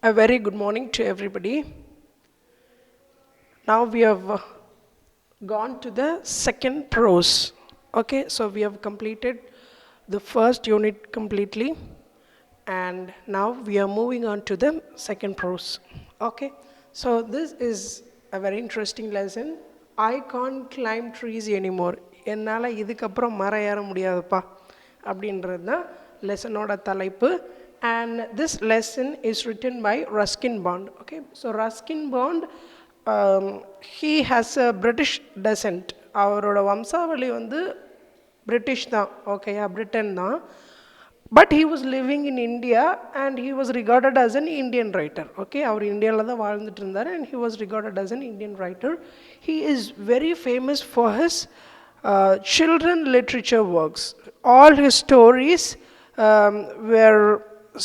A very good morning to everybody. Now we have gone to the second prose. Okay, so we have completed the first unit completely, and now we are moving on to the second prose. Okay, so this is a very interesting lesson. I can't climb trees anymore. என்னால் இதுக்கப்புறம் மரம் ஏற முடியாதுப்பா அப்படின்றது தான் லெசனோட தலைப்பு. And this lesson is written by Ruskin Bond. Okay, so Ruskin Bond, he has a British descent. அவரோட வம்சாவளி வந்து பிரிட்டிஷ் தான், ஓகேயா, பிரிட்டன் தான். But he was living in India and he was regarded as an Indian writer. Okay, அவர் இந்தியாவில் தான் வாழ்ந்துட்டு இருந்தார் and he was regarded as an Indian writer. He is very famous for his children literature works. All his stories were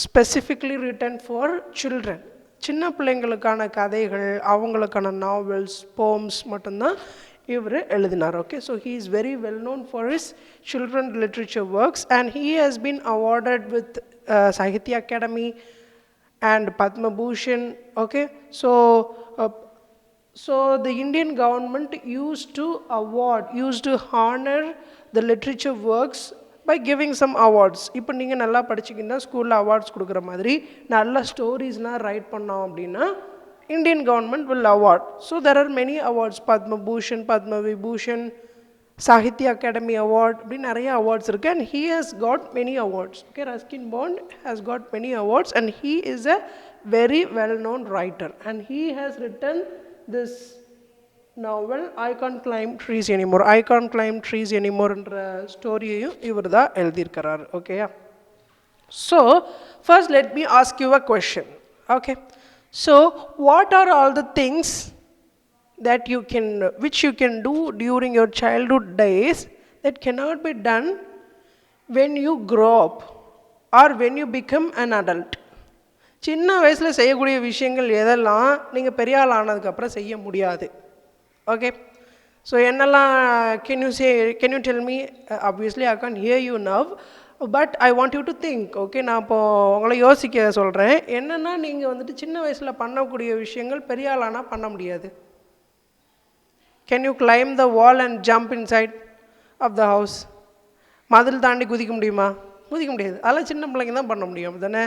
specifically written for children. சின்ன பிள்ளைங்களுக்கான கதைகள், அவங்களுக்கான novels, poems மட்டும்தான் இவர் எழுதினார். Okay, so he is very well known for his children literature works and he has been awarded with Sahitya Akademi and Padma Bhushan. Okay, so the Indian government used to honor the literature works by giving some awards. இப்போ நீங்கள் நல்லா படிச்சிங்கன்னா ஸ்கூலில் awards கொடுக்குற மாதிரி நல்ல ஸ்டோரிஸ்லாம் right பண்ணோம் அப்படின்னா Indian government will award. So there are many awards, Padma Bhushan, Padma Vibhushan, Sahitya Academy Award, அப்படி நிறைய awards இருக்கு and he has got many awards. Okay, Ruskin Bond has got many awards and he is a very well known writer and he has written this novel I can't climb trees anymore. I can't climb trees anymore என்ற ஸ்டோரியையும் இவர் தான் எழுதியிருக்கிறார். ஓகேயா, so first let me ask you a question. Okay, so what are all the things that which you can do during your childhood days that cannot be done when you grow up or when you become an adult? சின்ன வயசில் செய்யக்கூடிய விஷயங்கள் எதெல்லாம் நீங்கள் பெரிய ஆள் ஆனதுக்கப்புறம் செய்ய முடியாது? ஓகே, ஸோ என்னெல்லாம் can you tell me? Obviously I can't hear you now, but I want you to think. Okay, நான் இப்போது உங்களை யோசிக்க சொல்கிறேன். என்னென்னா நீங்கள் வந்துட்டு சின்ன வயசில் பண்ணக்கூடிய விஷயங்கள் பெரிய ஆளானா பண்ண முடியாது. Can you climb the wall and jump inside of the house? மதில் தாண்டி குதிக்க முடியுமா? குதிக்க முடியாது. அதெல்லாம் சின்ன பிள்ளைங்க தான் பண்ண முடியும், தானே?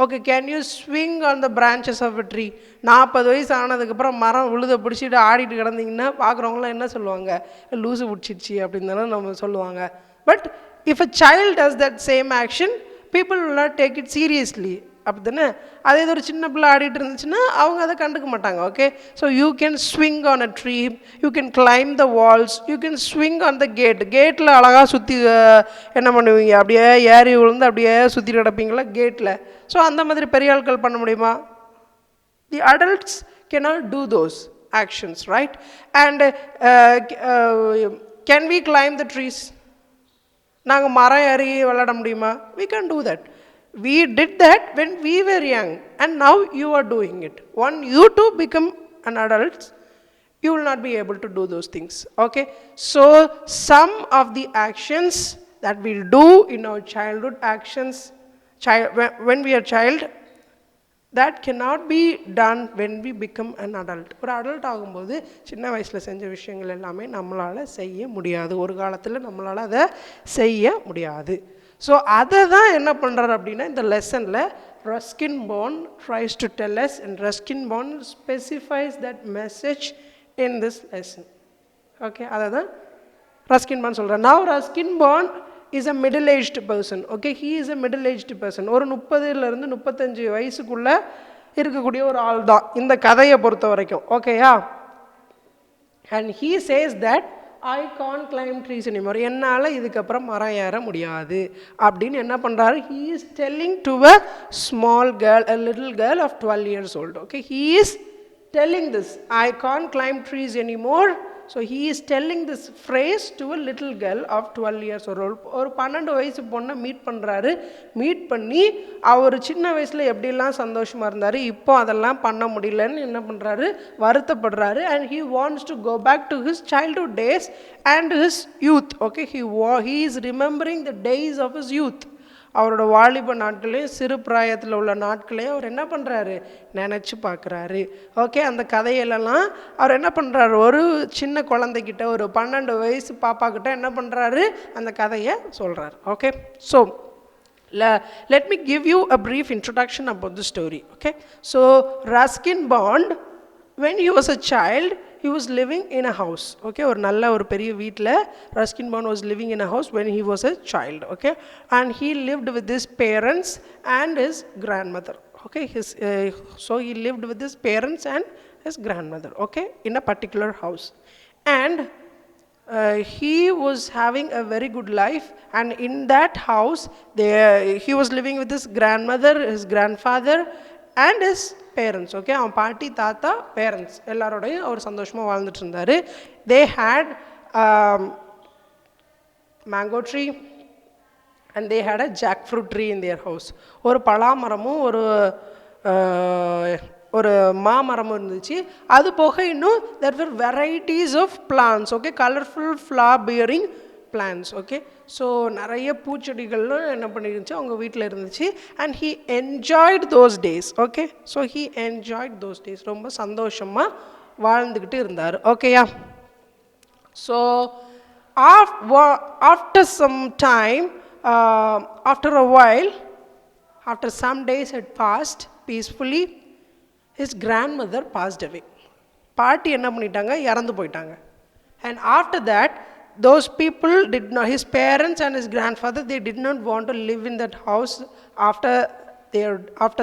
Okay, can you swing on the branches of a tree? 40 வயசு ஆனதுக்கப்புறம் மரம் விழுத பிடிச்சிட்டு ஆடிட்டு கிடந்தீங்கன்னா பார்க்குறவங்களாம் என்ன சொல்லுவாங்க? லூசு பிடிச்சிடுச்சு அப்படின்னு தானே நம்ம சொல்லுவாங்க. But if a child does that same action, people will not take it seriously. அப்படி தானே? அதே ஒரு சின்ன பிள்ளை ஆடிட்டு இருந்துச்சுன்னா அவங்க அதை கண்டுக்க மாட்டாங்க. Okay, so you can swing on a tree, you can claim the Waals, you can swing on த கேட்டில் அழகாக சுற்றி என்ன பண்ணுவீங்க? அப்படியே ஏறி விழுந்து அப்படியே சுற்றி கிடப்பீங்களா கேட்டில்? ஸோ அந்த மாதிரி பெரிய ஆட்கள் பண்ண முடியுமா? தி adults cannot do those actions, right? And can we climb the trees? நாங்கள் மரம் ஏறி விளையாட முடியுமா? We can do that. We did that when we were young and now you are doing it. When you too become an adult, you will not be able to do those things. Okay, so some of the actions that we do in our childhood actions, when we are child, that cannot be done when we become an adult. ஒரு adult ஆகும்போது சின்ன வயசில் செஞ்ச விஷயங்கள் எல்லாமே நம்மளால் செய்ய முடியாது. ஒரு காலத்தில் நம்மளால் அதை செய்ய முடியாது. ஸோ அதை தான் என்ன பண்ணுறாரு அப்படின்னா இந்த லெசனில் Ruskin bond tries to tell us and Ruskin bond specifies that message in this lesson. Okay, அதை தான் ரஸ்கின் பாண்ட் சொல்கிறார். Now Ruskin bond is a middle aged person. Okay, he is a middle aged person. ஒரு 30லேருந்து 35 வயசுக்குள்ளே இருக்கக்கூடிய ஒரு ஆள் தான் இந்த கதையை பொறுத்த வரைக்கும். ஓகேயா, and he says that I can't climb trees anymore. என்னால் இதுக்கப்புறம் மரம் ஏற முடியாது அப்படின்னு என்ன பண்ணுறாரு? He is telling to a small girl, a little girl of 12 years old. Okay, he is telling this, I can't climb trees anymore. So he is telling this phrase to a little girl of 12 years old. ஒரு 12 வயசு பொண்ணை meet பண்ணுறாரு. Meet பண்ணி அவர் சின்ன வயசில் எப்படிலாம் சந்தோஷமாக இருந்தார், இப்போ அதெல்லாம் பண்ண முடியலன்னு என்ன பண்ணுறாரு? வருத்தப்படுறாரு. and he wants to go back to his childhood days and his youth. Okay, he is remembering the days of his youth. அவரோட வாலிப நாட்களையும் சிறு பிராயத்தில் உள்ள நாட்களையும் அவர் என்ன பண்ணுறாரு, நினச்சி பார்க்குறாரு. ஓகே, அந்த கதையிலலாம் அவர் என்ன பண்ணுறாரு, ஒரு சின்ன குழந்தைகிட்ட, ஒரு 12 வயசு பாப்பா கிட்ட என்ன பண்ணுறாரு, அந்த கதையை சொல்கிறார். Okay, so let me give you a brief introduction about the story. Okay, so Ruskin Bond, when he was a child, he was living in a house. Okay, ஒரு நல்ல ஒரு பெரிய வீட்டில் Ruskin Bond was living in a house when he was a child. Okay, and he lived with his parents and his grandmother. Okay, so he lived with his parents and his grandmother. Okay, in a particular house, and he was having a very good life, and in that house he was living with his grandmother, his grandfather and his parents. Okay, அவன் பாட்டி தாத்தா parents எல்லாரோடையும் அவர் சந்தோஷமாக வாழ்ந்துட்டு இருந்தார். they had mango tree and they had a jackfruit tree in their house. ஒரு பலாமரமும் ஒரு மாமரமும் இருந்துச்சு. அது போக இன்னும் there were varieties of plants. Okay, colorful flower bearing plants. Okay, so நிறைய பூச்செடிகள்லாம் என்ன பண்ணிருந்துச்சு, அவங்க வீட்டில் இருந்துச்சு. and he enjoyed those days. Okay, so he enjoyed those days. ரொம்ப சந்தோஷமாக வாழ்ந்துக்கிட்டு இருந்தார். ஓகேயா, so after some time, after a while, after some days had passed peacefully, his grandmother passed away. பாட்டி என்ன பண்ணிட்டாங்க, இறந்து போயிட்டாங்க. and after that, those people did not, his parents and his grandfather, they did not want to live in that house after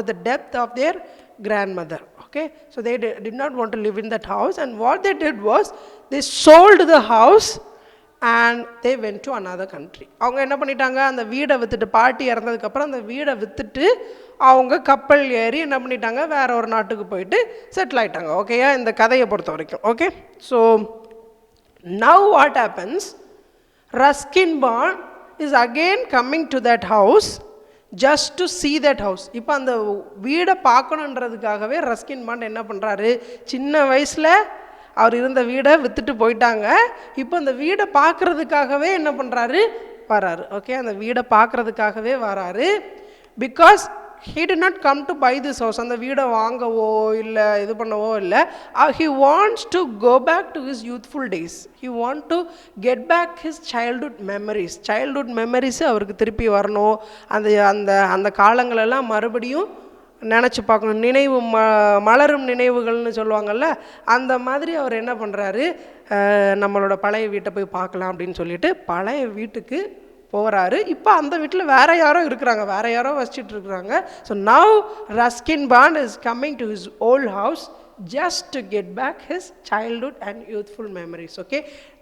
the death of their grandmother. Okay, so they did not want to live in that house, and what they did was they sold the house and they went to another country. அவங்க என்ன பண்ணிட்டாங்க, அந்த வீடை விற்றுட்டு, பாட்டி இறந்ததுக்கப்புறம் அந்த வீடை விற்றுட்டு அவங்க கப்பல் ஏறி என்ன பண்ணிட்டாங்க, வேற ஒரு நாட்டுக்கு போயிட்டு செட்டில் ஆயிட்டாங்க. ஓகேயா, இந்த கதையை பொறுத்த வரைக்கும். Okay, so now what happens, Ruskin Bond is again coming to that house just to see that house. இப்போ அந்த வீடை பார்க்கணுன்றதுக்காகவே ரஸ்கின் பாண்ட் என்ன பண்ணுறாரு, சின்ன வயசில் அவர் இருந்த வீடை விற்றுட்டு போயிட்டாங்க. இப்போ அந்த வீடை பார்க்குறதுக்காகவே என்ன பண்ணுறாரு, வராரு. ஓகே, அந்த வீடை பார்க்குறதுக்காகவே வராரு. Because he did not come to buy this house. அந்த வீடை வாங்கவோ இல்லை இது பண்ணவோ இல்லை. he wants to go back to his youthful days. he want to get back his childhood memories அவருக்கு திருப்பி வரணும். அந்த காலங்களெல்லாம் மறுபடியும் நினச்சி பார்க்கணும். நினைவு மலரும் நினைவுகள்னு சொல்லுவாங்கள்ல, அந்த மாதிரி அவர் என்ன பண்ணுறாரு, நம்மளோட பழைய வீட்டை போய் பார்க்கலாம் அப்படின்னு சொல்லிட்டு பழைய வீட்டுக்கு போகிறாரு. இப்போ அந்த வீட்டில் வேற யாரோ இருக்கிறாங்க, வேற யாரோ வசிச்சுட்டு இருக்கிறாங்க. So now Ruskin bond is coming to his volt house just to get back his childhood and youthful memories. Okay,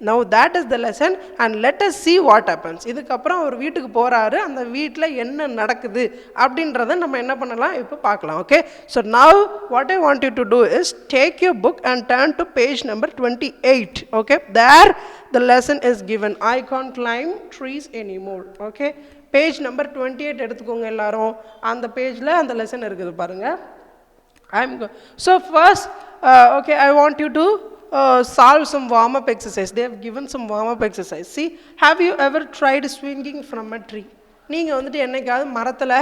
now that is the lesson, and let us see what happens. இதுக்கப்புறம் அவர் வீட்டுக்கு போகிறாரு, அந்த வீட்டில் என்ன நடக்குது அப்படின்றத நம்ம என்ன பண்ணலாம், இப்போ பார்க்கலாம். Okay, so now what I want you to do is take your book and turn to page number 28. Okay, there the lesson is given. I can't climb trees anymore. Okay, page number 28 எடுத்துக்கோங்க எல்லாரும். அந்த பேஜில் அந்த lesson இருக்குது பாருங்கள். So first, okay, I want you to solve some warm-up exercise. They have given some warm-up exercise. See, have you ever tried swinging from a tree? நீங்கள் வந்துட்டு என்னைக்காவது மரத்தில்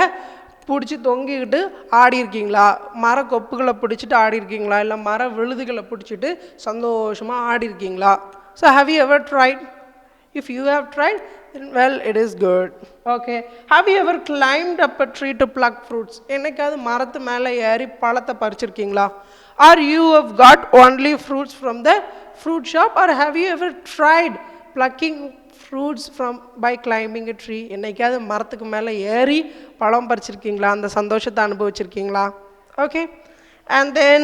பிடிச்சி தொங்கிக்கிட்டு ஆடி இருக்கீங்களா, மர கொப்புகளை பிடிச்சிட்டு ஆடி இருக்கீங்களா, இல்லை மர விழுதுகளை பிடிச்சிட்டு சந்தோஷமாக ஆடி இருக்கீங்களா? So have you ever tried? If you have tried, then well, it is good. Okay, have you ever climbed up a tree to pluck fruits? என்னைக்காவது மரத்து மேலே ஏறி பழத்தை பறிச்சிருக்கீங்களா? Or you have got only fruits from the fruit shop, or have you ever tried plucking fruits by climbing a tree? என்னைக்காவது மரத்துக்கு மேலே ஏறி பழம் பறிச்சிருக்கீங்களா, அந்த சந்தோஷத்தை அனுபவிச்சிருக்கீங்களா? Okay, and then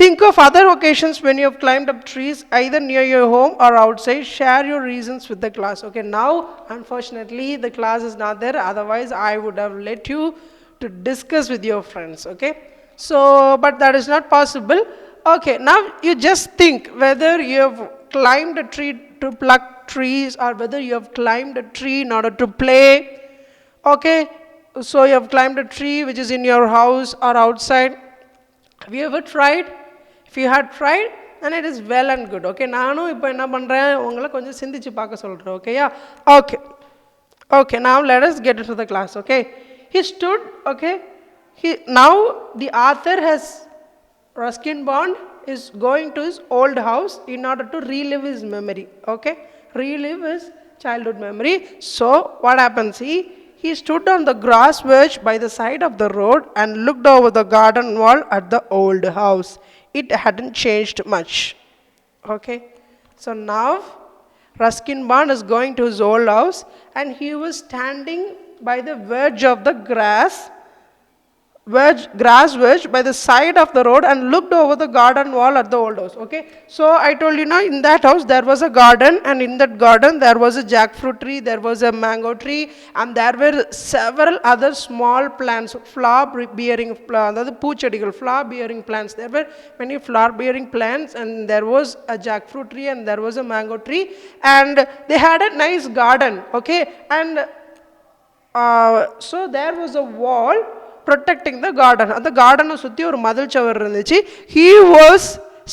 think of other occasions when you have climbed up trees either near your home or outside. Share your reasons with the class. Okay, now unfortunately the class is not there, otherwise I would have let you to discuss with your friends. Okay, so but that is not possible. Okay, now you just think whether you have climbed a tree to pluck trees or whether you have climbed a tree in order to play. Okay, so you have climbed a tree which is in your house or outside. Have you ever tried? If you had tried, then it is well and good. Okay, நானும் இப்போ என்ன பண்ணுறேன், உங்களை கொஞ்சம் சிந்திச்சு பார்க்க சொல்கிறேன். ஓகேயா? Okay, Okay, now let us get into the class, okay? He stood, okay? Now the author has, Ruskin Bond is going to his old house in order to relive his memory, okay? Relive his childhood memory. So what happens? He stood on the grass verge by the side of the road and looked over the garden wall at the old house. It hadn't changed much, okay? So now Ruskin Bond is going to his old house and he was standing by the verge of the grass verge by the side of the road and looked over the garden wall at the old house. Okay, so I told you now, in that house there was a garden, and in that garden there was a jackfruit tree, there was a mango tree, and there were several other small plants, flower bearing plants. There were many flower bearing plants, and there was a jackfruit tree and there was a mango tree, and they had a nice garden. Okay, and so there was a wall protecting the garden. அந்த கார்டனை சுற்றி ஒரு மதில் சுவர் இருந்துச்சு. He was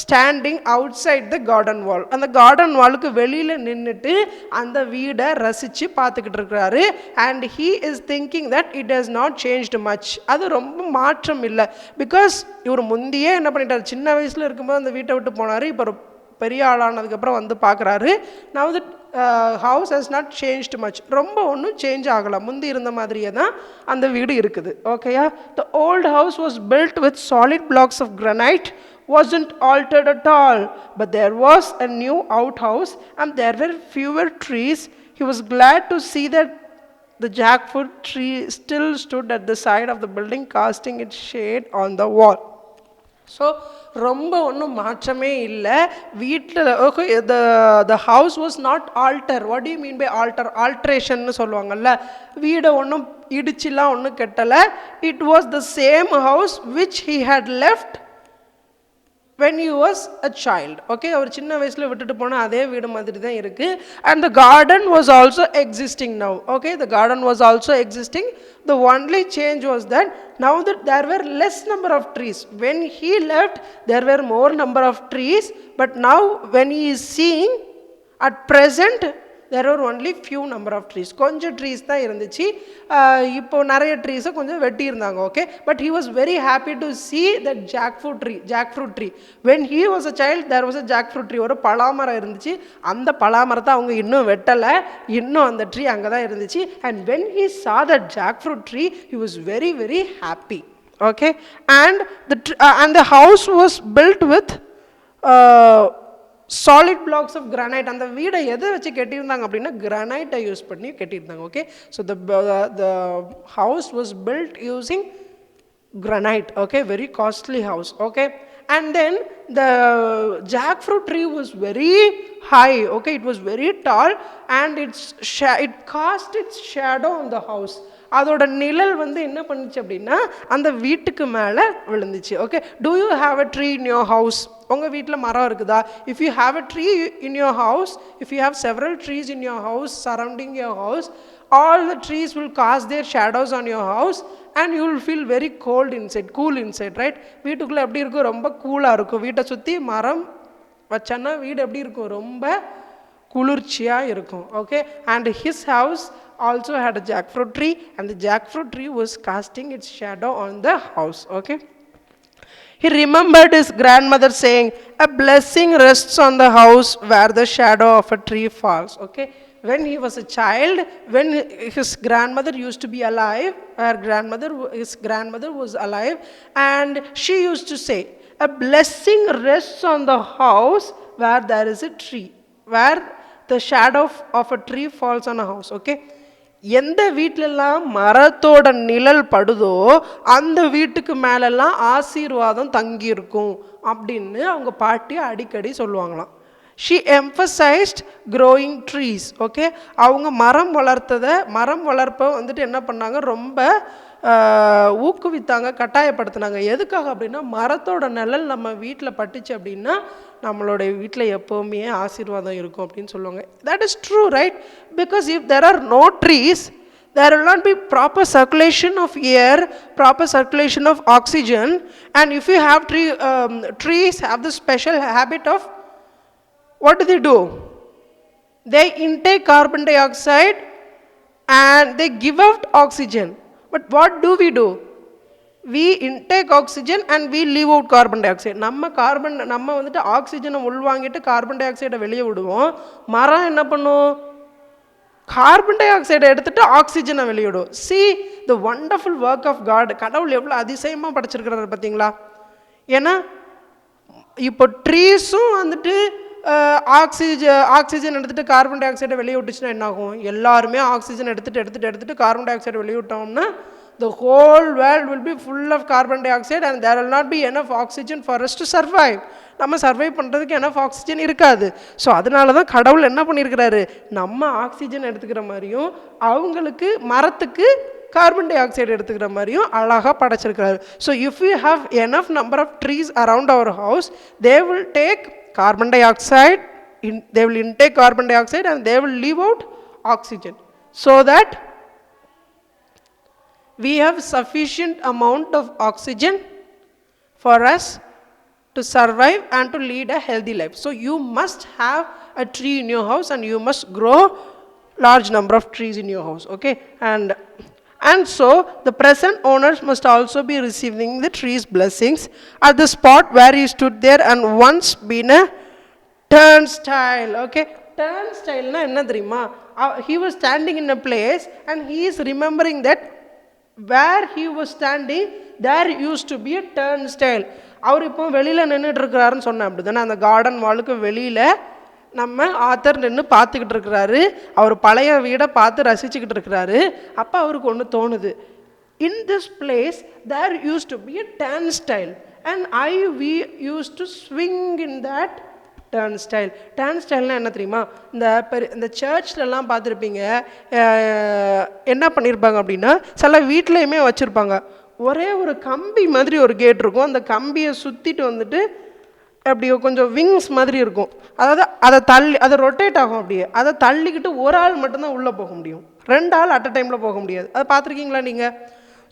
standing outside the garden wall. அந்த garden wallக்கு வெளியில் நின்றுட்டு அந்த வீடை ரசித்து பார்த்துக்கிட்டு இருக்கிறாரு. And he is thinking that it has not changed much. அது ரொம்ப மாற்றம் இல்லை. பிகாஸ் இவர் முந்தையே என்ன பண்ணிட்டார், சின்ன வயசில் இருக்கும்போது அந்த வீட்டை விட்டு போனார். இப்போ பெரிய ஆளானதுக்கப்புறம் வந்து பார்க்குறாரு. Now the house has not changed much. ரொம்ப ஒன்றும் சேஞ்ச் ஆகலை, முந்தி இருந்த மாதிரியே தான் அந்த வீடு இருக்குது. ஓகேயா? The old house was built with solid blocks of granite, wasn't altered at all, but there was a new outhouse and there were fewer trees. He was glad to see that the jackfruit tree still stood at the side of the building, casting its shade on the wall. So ரொம்ப ஒன்றும் மாற்றமே இல்லை வீட்டில். Okay, the house was not alter. What you mean by alter? ஆல்ட்ரேஷன்னு சொல்லுவாங்கல்ல, வீடை ஒன்றும் இடிச்சுலாம் ஒன்றும் கெட்டலை. It was the same house which he had left when he was a child. Okay, அவர் சின்ன வயசில் விட்டுட்டு போன அதே வீடு மாதிரி தான் இருக்குது. And the garden was also existing now. Okay, the garden was also existing. The only change was that now that there were less number of trees. When he left, there were more number of trees, but now when he is seeing at present, there were only few number of trees. கொஞ்சம் trees தான் இருந்துச்சு. இப்போ நிறைய ட்ரீஸை கொஞ்சம் வெட்டி இருந்தாங்க. Okay, but he was very happy to see that jackfruit tree. When he was a child, there was a jackfruit tree. ஒரு பலாமரம் இருந்துச்சு. அந்த பலாமரத்தை அவங்க இன்னும் வெட்டலை, இன்னும் அந்த ட்ரீ அங்கே தான் இருந்துச்சு. And when he saw that jackfruit tree, he was very very happy. Okay, and the house was built with solid blocks of granite. அந்த வீடை எதை வச்சு கட்டியிருந்தாங்க அப்படின்னா கிரானைட்டை யூஸ் பண்ணி கட்டியிருந்தாங்க. Okay, so the house was built using granite. Okay, very costly house. Okay, and then the jackfruit tree was very high. Okay, it was very tall and it cast its shadow on the house. அதோட நிழல் வந்து என்ன பண்ணுச்சு அப்படின்னா அந்த வீட்டுக்கு மேலே விழுந்துச்சு. Okay, do you have a tree in your house? உங்கள் வீட்டில் மரம் இருக்குதா? If you have a tree in your house, if you have several trees in your house surrounding your house, all the trees will cast their shadows on your house and you will feel very cool inside, right? வீட்டுக்குள்ளே எப்படி இருக்கும்? ரொம்ப கூலாக இருக்கும். வீட்டை சுற்றி மரம் வச்சோன்னா வீடு எப்படி இருக்கும்? ரொம்ப குளிர்ச்சியாக இருக்கும். Okay, and his house also had a jackfruit tree and the jackfruit tree was casting its shadow on the house. Okay, he remembered his grandmother saying, a blessing rests on the house where the shadow of a tree falls. Okay, when he was a child, when his grandmother used to be alive, his grandmother was alive, and she used to say, a blessing rests on the house where there is a tree, where the shadow of a tree falls on a house. Okay, எந்த வீட்டிலெல்லாம் மரத்தோட நிழல் படுதோ அந்த வீட்டுக்கு மேலெல்லாம் ஆசீர்வாதம் தங்கியிருக்கும் அப்படின்னு அவங்க பாட்டி அடிக்கடி சொல்லுவாங்களாம். She emphasized growing trees. Okay, அவங்க மரம் வளர்ப்பை வந்துட்டு என்ன பண்ணாங்க, ரொம்ப ஊக்குவித்தாங்க, கட்டாயப்படுத்தினாங்க. எதுக்காக அப்படின்னா மரத்தோட நிழல் நம்ம வீட்டில் பட்டுச்சு அப்படின்னா நம்மளுடைய வீட்டில் எப்போவுமே ஆசீர்வாதம் இருக்கும் அப்படின்னு சொல்லுவாங்க. That is true, right? Because if there are no trees, there will not be proper circulation of air, proper circulation of oxygen. And if you have trees have the special habit of, what do? They intake carbon dioxide and they give out oxygen. But what do? We intake oxygen and we leave out carbon dioxide. நம்ம வந்துட்டு ஆக்சிஜனை உள்வாங்கிட்டு carbon tie ஆக்சைடை வெளியே விடுவோம். மரம் என்ன பண்ணும்? Carbon tie ஆக்சைடை எடுத்துட்டு ஆக்சிஜனை வெளியிடும். See the wonderful work of God. கடவுள் எவ்வளோ அதிசயமாக படைச்சிருக்கிறாரு பார்த்தீங்களா? ஏன்னா இப்போ ட்ரீஸும் வந்துட்டு ஆக்சிஜன் எடுத்துகிட்டு கார்பன் டை ஆக்சைடை வெளியே விட்டுச்சுன்னா என்ன ஆகும்? எல்லாருமே ஆக்சிஜன் எடுத்துகிட்டு கார்பன் டை ஆக்சைடை வெளியே விட்டோம்னா the whole world will be full of carbon dioxide and there will not be enough oxygen for us to survive. நம்ம சர்வை பண்ணுறதுக்கு enough oxygen இருக்காது. ஸோ அதனால தான் கடவுள் என்ன பண்ணியிருக்கிறாரு? நம்ம ஆக்சிஜன் எடுத்துக்கிற மாதிரியும் அவங்களுக்கு மரத்துக்கு கார்பன் டை ஆக்சைடு எடுத்துக்கிற மாதிரியும் அழகாக படைச்சிருக்கிறாரு. So if you have enough number of trees around our house, they will take carbon dioxide, they will intake carbon dioxide and they will leave out oxygen, so that we have sufficient amount of oxygen for us to survive and to lead a healthy life. So you must have a tree in your house and you must grow large number of trees in your house, okay? And so the present owners must also be receiving the tree's blessings at the spot where he stood there and once been a turnstile, okay? Turnstile na enna theriyuma? He was standing in a place and he is remembering that where he was standing there used to be a turnstile. அவர் இப்போ வெளியில் நின்றுட்டு இருக்கிறாருன்னு சொன்னேன். அப்படி தானே? அந்த garden வாலுக்கு வெளியில் நம்ம ஆத்தர் நின்று பார்த்துக்கிட்டு இருக்கிறாரு. அவர் பழைய வீடை பார்த்து ரசிச்சுக்கிட்டு இருக்கிறாரு. அப்போ அவருக்கு ஒன்று தோணுது, in this place there use to be a turnstile and we used to swing in that turnstile. Turnstileனா என்ன தெரியுமா? இந்த சர்ச்லலாம் பார்த்துருப்பீங்க, என்ன பண்ணியிருப்பாங்க அப்படின்னா, சில வீட்லேயுமே வச்சுருப்பாங்க, ஒரே ஒரு கம்பி மாதிரி ஒரு கேட் இருக்கும். அந்த கம்பியை சுற்றிட்டு வந்துட்டு அப்படி கொஞ்சம் விங்ஸ் மாதிரி இருக்கும். அதாவது அதை ரொட்டேட் ஆகும். அப்படியே அதை தள்ளிக்கிட்டு ஒரு ஆள் மட்டும்தான் உள்ளே போக முடியும், 2 ஆள் அட் அ டைமில் போக முடியாது. அதை பார்த்துருக்கீங்களா நீங்கள்?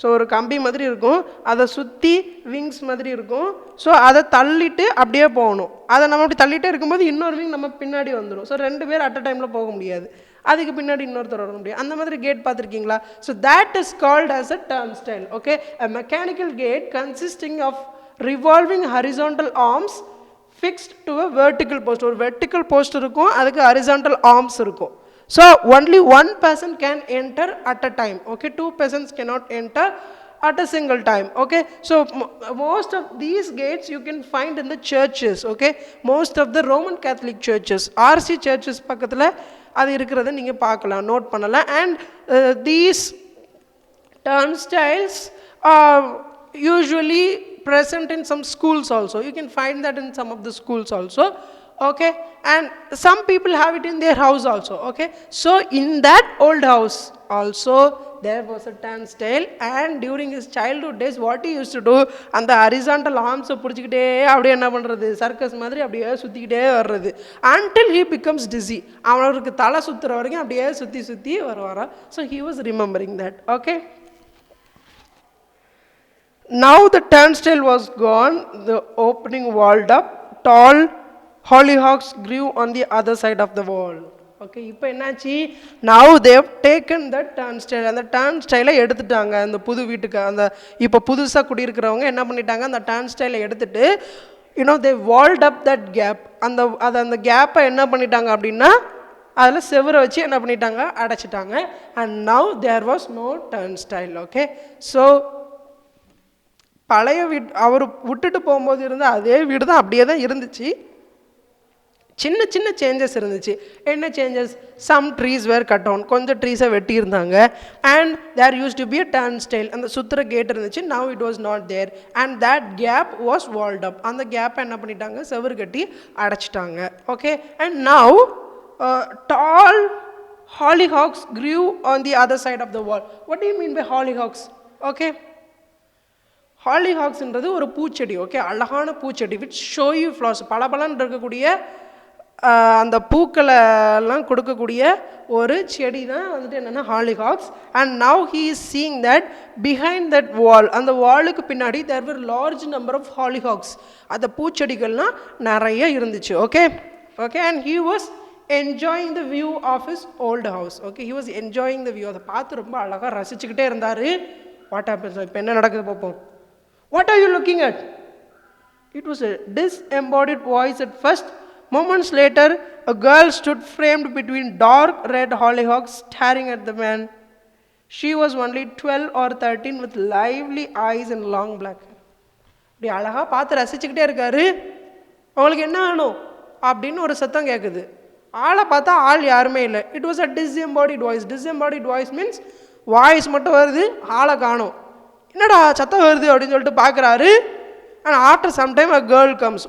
ஸோ ஒரு கம்பி மாதிரி இருக்கும், அதை சுற்றி விங்ஸ் மாதிரி இருக்கும். ஸோ அதை தள்ளிட்டு அப்படியே போகணும். அதை நம்ம அப்படி தள்ளிகிட்டே இருக்கும்போது இன்னொரு விங் நம்ம பின்னாடி வந்துடும். ஸோ 2 பேர் அட் அ டைமில் போக முடியாது, அதுக்கு பின்னாடி இன்னொருத்தர் வர முடியும். அந்த மாதிரி கேட் பார்த்துருக்கீங்களா? So that is called as a turnstile, okay? A mechanical gate consisting of revolving horizontal arms fixed to a vertical post. ஒரு vertical post இருக்கும், அதுக்கு horizontal arms இருக்கும். So only one person can enter at a time, okay? 2 persons cannot enter at a single time, okay? So most of these gates you can find in the churches, okay? Most of the Roman Catholic churches, RC churches பக்கத்தில் அது இருக்கிறத நீங்கள் பார்க்கலாம், note பண்ணலாம். And these turnstiles are usually present in some schools also. You can find that in some of the schools also, okay? And some people have it in their house also, okay? So in that old house also there was a turnstile, and during his childhood days what he used to do, அந்த horizontal arms பிடிச்சிக்கிட்டே அப்படியே என்ன பண்ணுறது, circus மாதிரி அப்படியே சுற்றிக்கிட்டே வர்றது, until he becomes dizzy. அவருக்கு தலை சுற்றுற வரைக்கும் அப்படியே சுற்றி வருவாராம். So he was remembering that, okay? Now the turnstile was gone, the opening walled up, tall hollyhocks grew on the other side of the wall. Okay, இப்போ என்னாச்சு? Now they have taken that turnstile. அந்த turnstile எடுத்துட்டாங்க. அந்த புது வீட்டுக்கு அந்த இப்போ புதுசாக குடியிருக்கிறவங்க என்ன பண்ணிட்டாங்க, அந்த turnstile எடுத்துட்டு they walled up that gap. அந்த கேப்பை என்ன பண்ணிட்டாங்க அப்படின்னா, அதில் செவரை வச்சு என்ன பண்ணிட்டாங்க, அடைச்சிட்டாங்க. And now there was no turnstile, okay? So பழைய வீடு அவர் விட்டுட்டு போகும்போது இருந்த அதே வீடு தான் அப்படியே தான் இருந்துச்சு. சின்ன சேஞ்சஸ் இருந்துச்சு. என்ன changes? Some trees were cut down, கொஞ்சம் ட்ரீஸை வெட்டியிருந்தாங்க. And there use to be a turnstile, அந்த சுற்றுற கேட் இருந்துச்சு. Now it was not there and that gap was walled up. அந்த கேப்பை என்ன பண்ணிட்டாங்க, செவர் கட்டி அடைச்சிட்டாங்க, okay? And now tall hollyhocks grew on the other side of the wall. What do you mean by hollyhocks? Okay, ஹாலிஹாக்ஸ்ன்றது ஒரு பூச்செடி, okay? அழகான பூச்செடி விச் ஷோ யூ ஃப்ளவர்ஸ், பளபளன்னு இருக்கக்கூடிய அந்த பூக்களெல்லாம் கொடுக்கக்கூடிய ஒரு செடி தான் வந்துட்டு என்னென்னா hollyhocks. And now he is seeing that behind that wall, அந்த வாலுக்கு பின்னாடி there were large number of hollyhocks. அந்த பூச்செடிகள்லாம் நிறைய இருந்துச்சு, okay? And he was enjoying the view of his old house. Okay, he was enjoying the view. அதை பார்த்து ரொம்ப அழகாக ரசிச்சுக்கிட்டே இருந்தார். What happens? இப்போ என்ன நடக்குது பார்ப்போம். What are you looking at? It was a disembodied voice at first. Moments later, a girl stood framed between dark red hollyhocks staring at the man. She was only 12 or 13 with lively eyes and long black hair. இப்படி அழகாக பார்த்து ரசிச்சுக்கிட்டே இருக்காரு. அவங்களுக்கு என்ன வேணும் அப்படின்னு ஒரு சத்தம் கேட்குது. ஆளை பார்த்தா ஆள் யாருமே இல்லை. It was a disembodied voice. Disembodied voice means voice மட்டும் வருது, ஆளை காணும். என்னடா சத்தம் வருது அப்படின்னு சொல்லிட்டு பார்க்குறாரு. And after sometime a girl comes.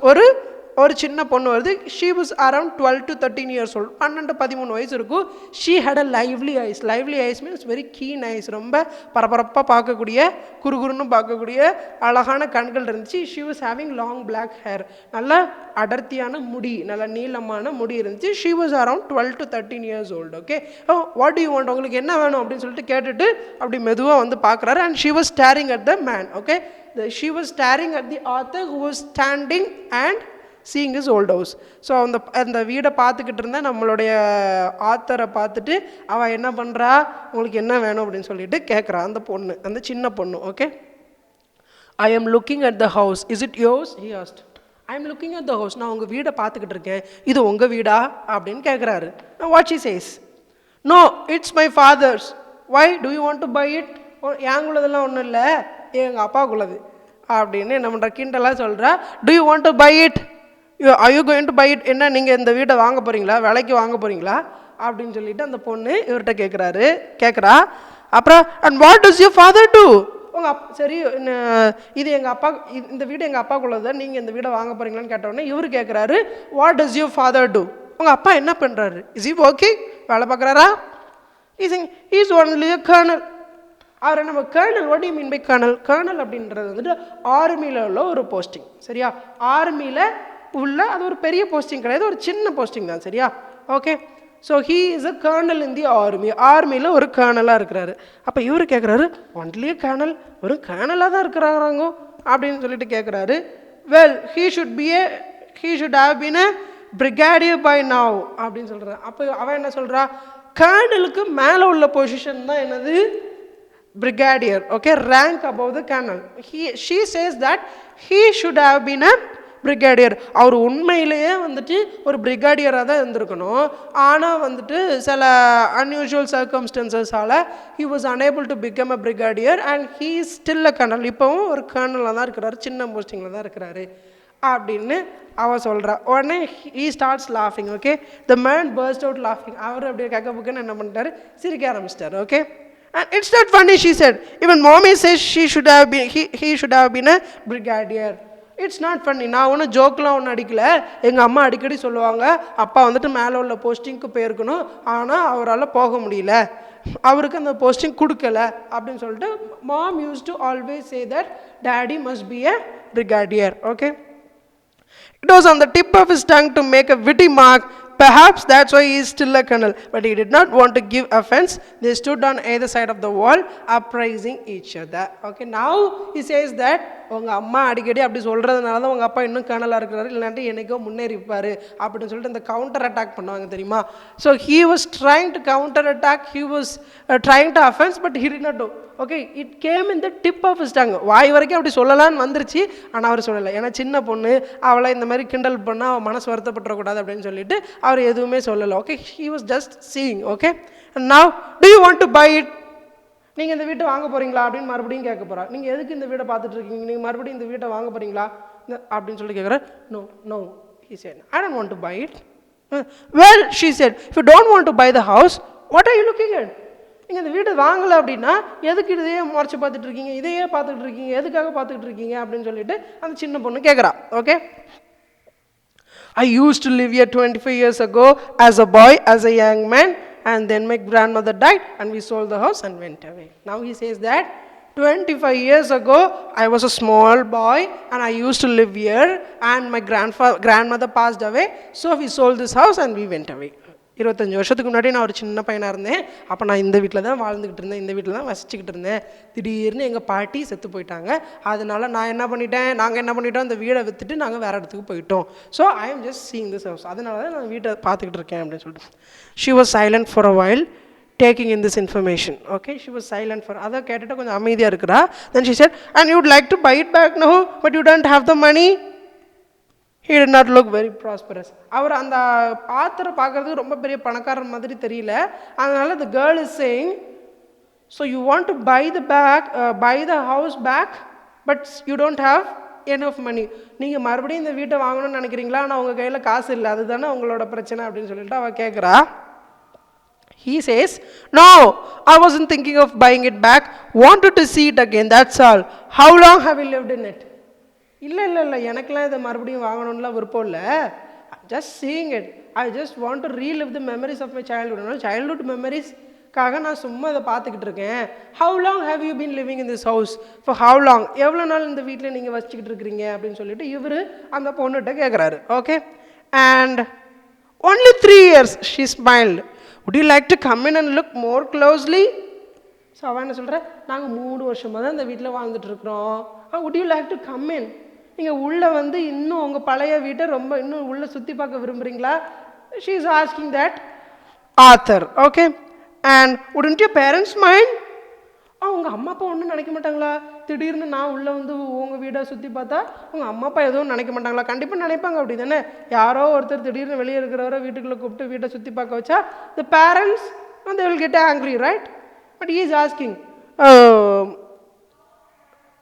ஒரு சின்ன பொண்ணு வருது. She was around 12 to 13 years old. 12-13 வயசு இருக்கும். She had a lively eyes. Lively eyes means very keen eyes. ரொம்ப பரபரப்பாக பார்க்கக்கூடிய, குறுகுறுன்னு பார்க்கக்கூடிய அழகான கண்கள் இருந்துச்சு. She was having long black hair. நல்ல அடர்த்தியான முடி, நல்ல நீளமான முடி இருந்துச்சு. She was around 12 to 13 years old. Okay, what do you want, உங்களுக்கு என்ன வேணும் அப்படின்னு சொல்லிட்டு கேட்டுட்டு அப்படி மெதுவாக வந்து பார்க்குறாரு. And she was starting at the man. Okay, she was starting at the author who was standing and seeing his old house. So அந்த வீடை பார்த்துக்கிட்டு இருந்தேன் நம்மளுடைய ஆத்தரை பார்த்துட்டு அவள் என்ன பண்ணுறா, உங்களுக்கு என்ன வேணும் அப்படின்னு சொல்லிட்டு கேட்குறா அந்த பொண்ணு, அந்த சின்ன பொண்ணு. Okay, I am looking at the house, is it yours? He asked. I am looking at the house, நான் உங்கள் வீடை பார்த்துக்கிட்டு இருக்கேன், இது உங்கள் வீடா அப்படின்னு கேட்குறாரு. What she says, no it's my father's. Why do you want to buy it? ஏங்குள்ளதெல்லாம் ஒன்றும் இல்லை, எங்கள் அப்பாவுக்குள்ளது அப்படின்னு என்ன பண்ணுற, கிண்டலாக சொல்கிறா. Do you want to buy it? Are you going to buy it? என்ன நீங்கள் இந்த வீட்டை வாங்க போகிறீங்களா, விலைக்கு வாங்க போகிறீங்களா அப்படின்னு சொல்லிட்டு அந்த பொண்ணு இவர்கிட்ட கேட்குறா. அப்புறம் and what does your father do? உங்கள் சரி, இது எங்கள் அப்பா, இந்த வீடு எங்கள் அப்பாக்குள்ளது, நீங்கள் இந்த வீடை வாங்க போகிறீங்களான்னு கேட்டோடனே இவர் கேட்குறாரு, what does your father do? உங்கள் அப்பா என்ன பண்ணுறாரு? இஸ் இ ஒர்க்கிங், வேலை பார்க்குறாரா? Is only a colonel. அவர் நம்ம colonel. What you mean by colonel? Colonel அப்படின்றது வந்துட்டு ஆர்மியில் உள்ள ஒரு போஸ்டிங். சரியா, ஆர்மியில் உள்ள அது ஒரு பெரிய போஸ்டிங் கிடையாது, ஒரு சின்ன போஸ்டிங் தான். சரியா, okay. So he is a colonel in the army. ஆர்மியில் ஒரு கர்னலாக இருக்கிறாரு. அப்போ இவர் கேட்குறாரு, ஒன்லி கர்னல், ஒரு கர்னலாக தான் இருக்கிறாங்க அப்படின்னு சொல்லிட்டு கேட்குறாரு. Well he should have been a brigadier by now அப்படின்னு சொல்கிறார். அப்போ அவன் என்ன சொல்கிறா, கர்னலுக்கு மேலே உள்ள பொசிஷன் தான் என்னது, brigadier. Okay, rank above the colonel. She says that he should have been a brigadier. அவர் உண்மையிலேயே வந்துட்டு ஒரு பிரிகாடியராக தான் இருந்திருக்கணும். ஆனால் வந்துட்டு சில unusual சர்க்கம்ஸ்டன்சஸால் he was unable to become a brigadier and he is still a colonel. இப்போவும் ஒரு கர்னலாக தான் இருக்கிறாரு, சின்ன போஸ்டிங்கில் தான் இருக்கிறாரு அப்படின்னு அவள் சொல்கிறா. உடனே he starts laughing. Okay, the man burst out laughing. அவர் அப்படியே கேட்க புக்குன்னு என்ன பண்ணிட்டாரு, சிரிக்க ஆரம்பிச்சிட்டார். Okay, and it's not funny, she said. Even mommy says he should have been a brigadier. It's not funny. நான் ஒன்றும் ஜோக்கெலாம் ஒன்றும் அடிக்கலை. எங்கள் அம்மா அடிக்கடி சொல்லுவாங்க, அப்பா வந்துட்டு மேலே உள்ள போஸ்டிங்க்கு போயிருக்கணும், ஆனால் அவரால் போக முடியல, அவருக்கு அந்த போஸ்டிங் கொடுக்கல அப்படின்னு சொல்லிட்டு mom used to always say that daddy must be a brigadier. Okay, it was on the tip of his tongue to make a witty mark. Perhaps that's why he is still a colonel, but he did not want to give offense. They stood on either side of the wall, appraising each other. Okay, now he says that உங்கள் அம்மா அடிக்கடி அப்படி சொல்கிறதுனால தான் உங்கள் அப்பா இன்னும் கர்னலாக இருக்கிறாரு, இல்லாட்டி எனக்கோ முன்னேறிப்பார் அப்படின்னு சொல்லிட்டு அந்த கவுண்டர் அட்டாக் பண்ணுவாங்க தெரியுமா. So he was trying to counter attack, he was trying to offence, but he did not do. Okay, it came in the tip of his tongue. வாய் வரைக்கும் அப்படி சொல்லலான்னு வந்துருச்சு, ஆனால் அவர் சொல்லலை. ஏன்னா சின்ன பொண்ணு, அவளை இந்த மாதிரி கிண்டல் பண்ணால் அவள் மனசு வருத்தப்பட்டுறக்கூடாது அப்படின்னு சொல்லிட்டு அவர் எதுவுமே சொல்லலை. Okay, he was just seeing. Okay, and now do you want to buy it? நீங்கள் இந்த வீட்டை வாங்க போகிறீங்களா அப்படின்னு மறுபடியும் கேட்க போகிறா. நீங்கள் எதுக்கு இந்த வீட்டை பார்த்துட்டு இருக்கீங்க, நீங்கள் மறுபடியும் இந்த வீட்டை வாங்க போகிறீங்களா அப்படின்னு சொல்லி கேட்குறேன். No no, he said, I don't want to buy it. Well, she said, if you don't want to buy the house, what are you looking at? நீங்கள் இந்த வீட்டை வாங்கலை அப்படின்னா எதுக்கு இதையே முறைச்சி பார்த்துட்டு இருக்கீங்க, இதையே பார்த்துக்கிட்டு இருக்கீங்க, எதுக்காக பார்த்துக்கிட்டு இருக்கீங்க அப்படின்னு சொல்லிட்டு அந்த சின்ன பொண்ணு கேட்குறா. Okay, I used to live here 25 years ago as a boy, as a young man, and then my grandmother died and we sold the house and went away. Now he says that 25 years ago I was a small boy and I used to live here and my grandmother passed away, so we sold this house and we went away. 25 வருஷத்துக்கு முன்னாடி நான் ஒரு சின்ன பையனாக இருந்தேன். அப்போ நான் இந்த வீட்டில் தான் வாழ்ந்துக்கிட்டு இருந்தேன், இந்த வீட்டில் தான் வசிச்சுக்கிட்டு இருந்தேன். திடீர்னு எங்கள் பாட்டி செத்து போயிட்டாங்க. அதனால நாங்கள் என்ன பண்ணிட்டோம், அந்த வீடை விற்றுட்டு நாங்கள் வேறு இடத்துக்கு போயிட்டோம். So I am just seeing this house. அதனால தான் நான் வீட்டை பார்த்துக்கிட்டு இருக்கேன் அப்படின்னு சொல்லிட்டு. She was silent for a while taking in this information. Okay, she was silent for அதை கேட்டுட்டு கொஞ்சம் அமைதியாக இருக்கிறா. Then she said, and you would like to buy it back now, but you don't have the money. He did not look very prosperous. அவர் அந்த ஆத்தரை பார்க்கறதுக்கு ரொம்ப பெரிய பணக்காரர் மாதிரி தெரியல. அதனால the girl is saying, so you want to buy the house back, but you don't have enough money. நீங்கள் மறுபடியும் இந்த வீட்டை வாங்கணும்னு நினைக்கிறீங்களா, ஆனால் உங்கள் கையில் காசு இல்லை, அதுதானே உங்களோட பிரச்சனை அப்படின்னு சொல்லிட்டு அவள் கேட்குறா. He says, no, I wasn't thinking of buying it back, wanted to see it again, that's all. How long have you lived in it? இல்லை எனக்குலாம் இதை மறுபடியும் வாங்கணும்லாம் விருப்பம் இல்லை. Just seeing it, I just want to relive the memories of my childhood memories-காக நான் சும்மா இதை பார்த்துக்கிட்டு இருக்கேன். How long have you been living in this house? For how long? எவ்வளோ நாள் இந்த வீட்டில் நீங்கள் வச்சுக்கிட்டு இருக்கிறீங்க அப்படின்னு சொல்லிட்டு இவர் அந்த பொண்ணுகிட்ட கேட்குறாரு. Okay, and only 3 years, she smiled. Would you like to come in and look more closely? So அவன் என்ன சொல்கிற, நாங்கள் 3 வருஷமாக தான் இந்த வீட்டில் வாழ்ந்துட்டுருக்குறோம். would you like to come in? நீங்கள் உள்ளே வந்து இன்னும் உங்கள் பழைய வீட்டை இன்னும் உள்ளே சுற்றி பார்க்க விரும்புகிறீங்களா? she is asking that author. Okay, and wouldn't your parents mind? உங்கள் அம்மா அப்பா ஒன்றும் நினைக்க மாட்டாங்களா? திடீர்னு நான் உள்ளே வந்து உங்கள் வீடை சுற்றி பார்த்தா உங்கள் அம்மா அப்பா எதுவும் நினைக்க மாட்டாங்களா? கண்டிப்பாக நினைப்பாங்க, அப்படி தானே? யாரோ ஒருத்தர் திடீர்னு வெளியே இருக்கிறவரை வீட்டுக்குள்ளே கூப்பிட்டு வீட்டை சுற்றி பார்க்க வச்சா the parents, they will get angry, right? But he is asking,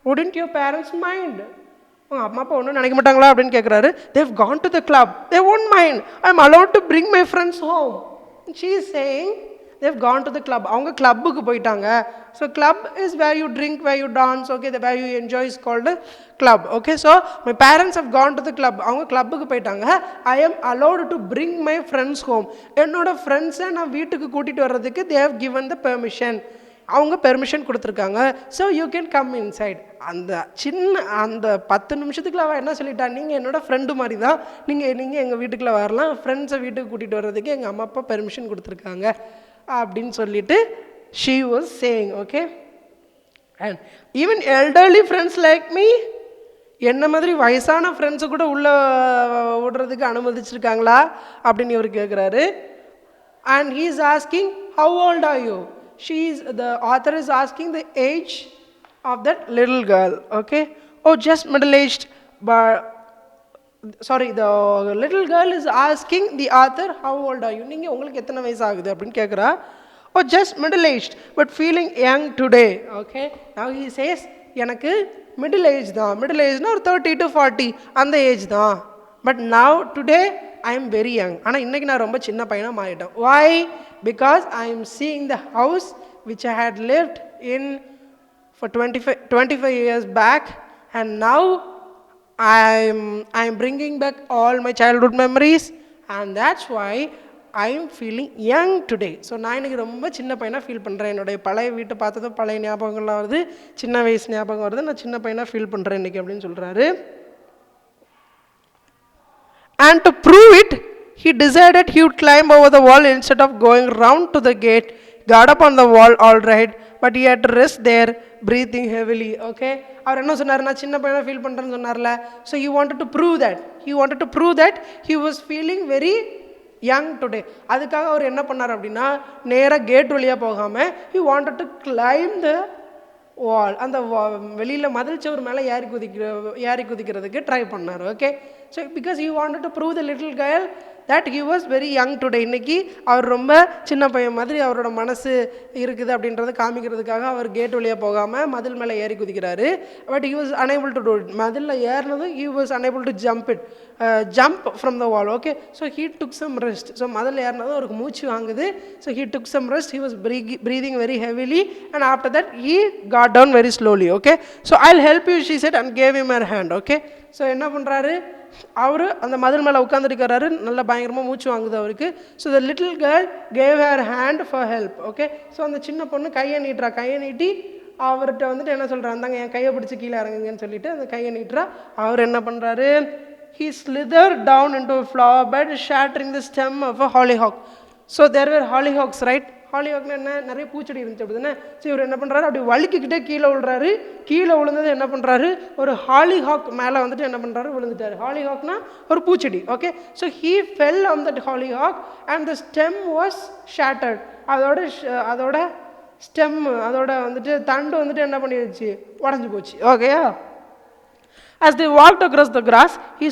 wouldn't your parents mind? உங்கள் அம்மா அப்பா ஒன்றும் நினைக்க மாட்டாங்களா அப்படின்னு கேட்குறாரு. They've gone to the club, they won't mind. I'm allowed to bring my friends home. She is saying they've gone to the club. அவங்க கிளப்புக்கு போயிட்டாங்க. So club is where you drink, where you dance, okay, where you enjoy is called a club. Okay, so my parents have gone to the club. அவங்க கிளப்புக்கு போயிட்டாங்க. I am allowed to bring my friends home. என்னோட ஃப்ரெண்ட்ஸை நான் வீட்டுக்கு கூட்டிகிட்டு வர்றதுக்கு they have given the permission. அவங்க permission கொடுத்துருக்காங்க. So you can come inside. அந்த 10 நிமிஷத்துக்குள்ள அவள் என்ன சொல்லிட்டா, நீங்கள் என்னோட ஃப்ரெண்டு மாதிரி தான், நீங்கள் எங்கள் வீட்டுக்குள்ளே வரலாம், ஃப்ரெண்ட்ஸை வீட்டுக்கு கூட்டிகிட்டு வர்றதுக்கு எங்கள் அம்மா அப்பா பெர்மிஷன் கொடுத்துருக்காங்க அப்படின்னு சொல்லிட்டு she was saying. Okay, and even elderly friends like me, என்ன மாதிரி வயசான ஃப்ரெண்ட்ஸு கூட உள்ளே விடுறதுக்கு அனுமதிச்சிருக்காங்களா அப்படின்னு இவர் கேட்குறாரு. and he is asking, how old are you? The author is asking the age of that little girl. Okay, just middle aged, but sorry, the little girl is asking the author, how old are you? நீங்க உங்களுக்கு எத்தனை வயசு ஆகுது அப்படின்னு கேட்குறா. just middle aged but feeling young today. Okay, now he says, எனக்கு middle age தான், middle ageனா ஒரு 30 to 40 அந்த ஏஜ் தான், but now today I am very young. ஆனால் இன்னைக்கு நான் ரொம்ப சின்ன பையனாக மாறிட்டேன். why? Because I am seeing the house which I had lived in for 25 years back, and now I am bringing back all my childhood memories, and that's why I am feeling young today. So நான் இன்னைக்கு ரொம்ப சின்ன பையனாக feel பண்ணுறேன். என்னுடைய பழைய வீட்டை பார்த்ததும் பழைய ஞாபகங்கள்லாம் வருது, சின்ன வயசு ஞாபகம் வருது, நான் சின்ன பையனாக ஃபீல் பண்ணுறேன் இன்னைக்கு அப்படின்னு சொல்கிறாரு. And to prove it, he decided he would climb over the wall instead of going round to the gate. Got up on the wall, all right, but he had to rest there, breathing heavily. Okay, அவர் என்ன சொன்னார், நான் சின்ன பையனாக feel பண்ணுறேன்னு சொன்னார்ல. So he wanted to prove that he was feeling very young today. அதுக்காக அவர் என்ன பண்ணார் அப்படின்னா, நேராக கேட் வழியாக போகாமல் he wanted to climb the wall, அந்த வெளியில் மதில் சவர் மேலே ஏறி குதிக்கிறதுக்கு ட்ரை பண்ணார். Okay, so because he wanted to prove the little girl that he was very young today. இன்னைக்கு அவர் ரொம்ப சின்ன பையன் மாதிரி அவரோட மனசு இருக்குது அப்படின்றத காமிக்கிறதுக்காக அவர் கேட் வழியாக போகாமல் மதில் மேலே ஏறி குதிக்கிறாரு. But he was unable to do it. மதிலில் ஏறினதும் he was unable to jump from the wall. Okay, so he took some rest. So மதில் ஏறினதும் அவருக்கு மூச்சு வாங்குது. So he took some rest. He was breathing very heavily, and after that he got down very slowly. Okay, so I'll help you, she said, and gave him her hand. Okay, so என்ன பண்ணுறாரு, அவர் அந்த மதில் மேலே உட்காந்துருக்கிறாரு, நல்லா பயங்கரமாக மூச்சு வாங்குது அவருக்கு. So the little girl cave her hand for help. Okay, so அந்த சின்ன பொண்ணு கையை நீட்டி அவர்கிட்ட வந்துட்டு என்ன சொல்கிறான், அந்தாங்க என் கையை பிடிச்சி கீழே இறங்குங்கன்னு சொல்லிட்டு அந்த கையை நீட்டுறா. அவர் என்ன பண்ணுறாரு, he slithered down into a flower bed, shattering the stem of a hollyhock. So there were hollyhocks right. ஹாலிஹாக்னா என்ன, நிறைய பூச்செடி இருந்துச்சு அப்படி தானே. ஸோ இவர் என்ன பண்ணுறாரு, அப்படி வலிக்கிக்கிட்டே கீழே விழுறாரு. கீழே விழுந்தது என்ன பண்ணுறாரு, ஒரு ஹாலிஹாக் மேலே வந்துட்டு என்ன பண்ணுறாரு, விழுந்துட்டார். ஹாலிஹாக்னா ஒரு பூச்செடி. Okay, so he fell on that hollyhock and the stem was shattered. அதோட ஸ்டெம், அதோட வந்துட்டு தண்டு வந்துட்டு என்ன பண்ணிடுச்சு, உடஞ்சி போச்சு. ஓகேயா. As they walked across the grass, he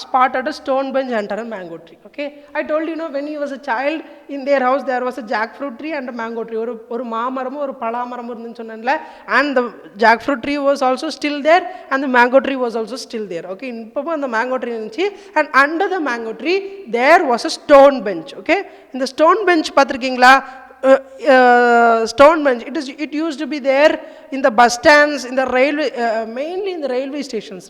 spotted a stone bench under a mango tree. Okay, I told you, when he was a child, in their house there was a jackfruit tree and a mango tree. ஒரு மாமரமும் ஒரு பலாமரமும் இருந்துன்னு சொன்னேன்ல. And the jackfruit tree was also still there and the mango tree was also still there. Okay, இப்பவும் அந்த mango tree இருந்துச்சு. And under the mango tree there was a stone bench. Okay, இந்த stone bench பார்த்திருக்கீங்களா? Stone bench, it used to be there in the bus stands, in the railway, mainly in the railway stations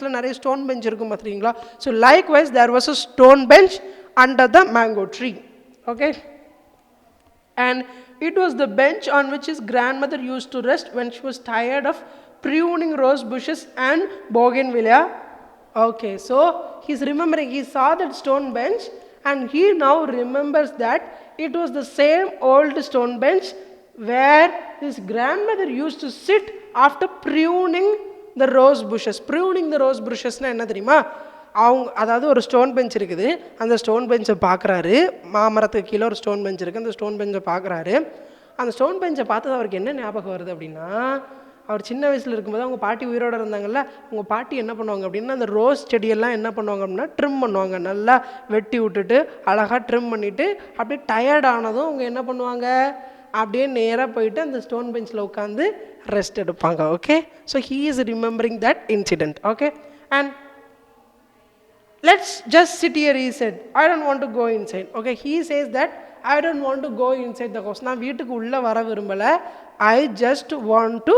la nariya stone bench irukum pathringa. So likewise there was a stone bench under the mango tree. Okay, and it was the bench on which his grandmother used to rest when she was tired of pruning rose bushes and bougainvillea. Okay, so he's remembering, he saw that stone bench and he now remembers that it was the same old stone bench where his grandmother used to sit after pruning the rose bushes. Pruning the rose bushes na enna theriyuma, அதாவது ஒரு stone bench இருக்குது. அந்த stone பெஞ்சை பார்க்குறாரு. மாமரத்துக்கு கீழே ஒரு stone bench இருக்குது. அந்த stone பெஞ்சை பார்க்குறாரு. அந்த ஸ்டோன் பெஞ்சை பார்த்தது அவருக்கு என்ன ஞாபகம் வருது அப்படின்னா, அவர் சின்ன வயசில் இருக்கும்போது அவங்க பாட்டி உயிரோடு இருந்தாங்கல்ல, அவங்க பாட்டி என்ன பண்ணுவாங்க அப்படின்னா, அந்த ரோஸ் செடியெல்லாம் என்ன பண்ணுவாங்க அப்படின்னா ட்ரிம் பண்ணுவாங்க. நல்லா வெட்டி விட்டுட்டு அழகாக ட்ரிம் பண்ணிவிட்டு அப்படியே டயர்ட் ஆனதும் அவங்க என்ன பண்ணுவாங்க, அப்படியே நேராக போயிட்டு அந்த ஸ்டோன் பெஞ்சில் உட்காந்து ரெஸ்ட் எடுப்பாங்க. Okay, so he is remembering that incident. Okay, and let's just sit here, he said. I don't want to go inside. Okay, he says that I don't want to go inside the house. நான் வீட்டுக்கு உள்ளே வர விரும்பலை. I just want to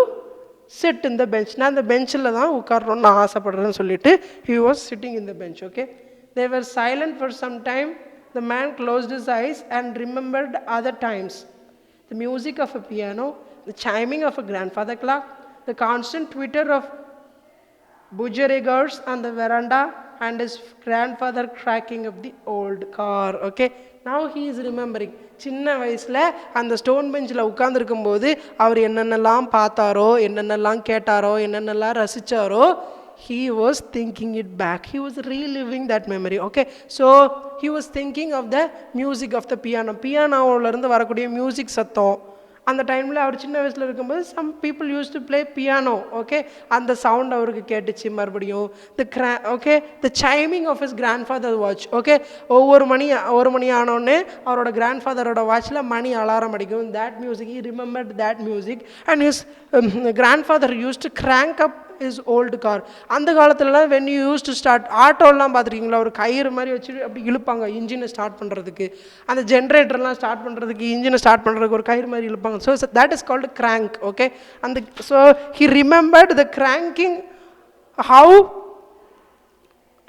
sit in the bench. நான் அந்த பெஞ்சில் தான் உட்காரணும்னு நான் ஆசைப்படுறேன்னு சொல்லிட்டு he was sitting in the bench. Okay, they were silent for some time. The man closed his eyes and remembered other times. The music of a piano, the chiming of a grandfather clock, the constant twitter of budgerigars on the veranda, and his grandfather cracking up the old car. Okay, now he is remembering. சின்ன வயசில் அந்த stone பெஞ்சில் உட்கார்ந்துருக்கும் போது அவர் என்னென்னலாம் பார்த்தாரோ, என்னென்னலாம் கேட்டாரோ, என்னென்னலாம் ரசித்தாரோ, he was thinking it back. He was reliving that memory. Okay, so he was thinking of the music of the piano. பியானோவிலேருந்து வரக்கூடிய music சத்தம். அந்த டைமில் அவர் சின்ன வயசில் இருக்கும்போது some people used to play piano. Okay, அந்த சவுண்ட் அவருக்கு கேட்டுச்சு மறுபடியும். the chiming of his grandfather watch. Okay, ஒரு மணி ஆனோடனே அவரோட கிராண்ட்ஃபாதரோட வாட்சில் மணி அலாரம் அடிக்கும். that music, he remembered that music. and his grandfather used to crank up his old car. அந்த காலத்துலலாம் when you used to start, ஆட்டோலாம் பார்த்துருக்கீங்களா, ஒரு கயிறு மாதிரி வச்சு அப்படி இழுப்பாங்க இன்ஜினை ஸ்டார்ட் பண்ணுறதுக்கு. அந்த ஜென்ரேட்டர்லாம் ஸ்டார்ட் பண்ணுறதுக்கு, இன்ஜினை ஸ்டார்ட் பண்ணுறதுக்கு ஒரு கயிறு மாதிரி இழுப்பாங்க. So that is called crank. Okay, and so he remembered the cranking, how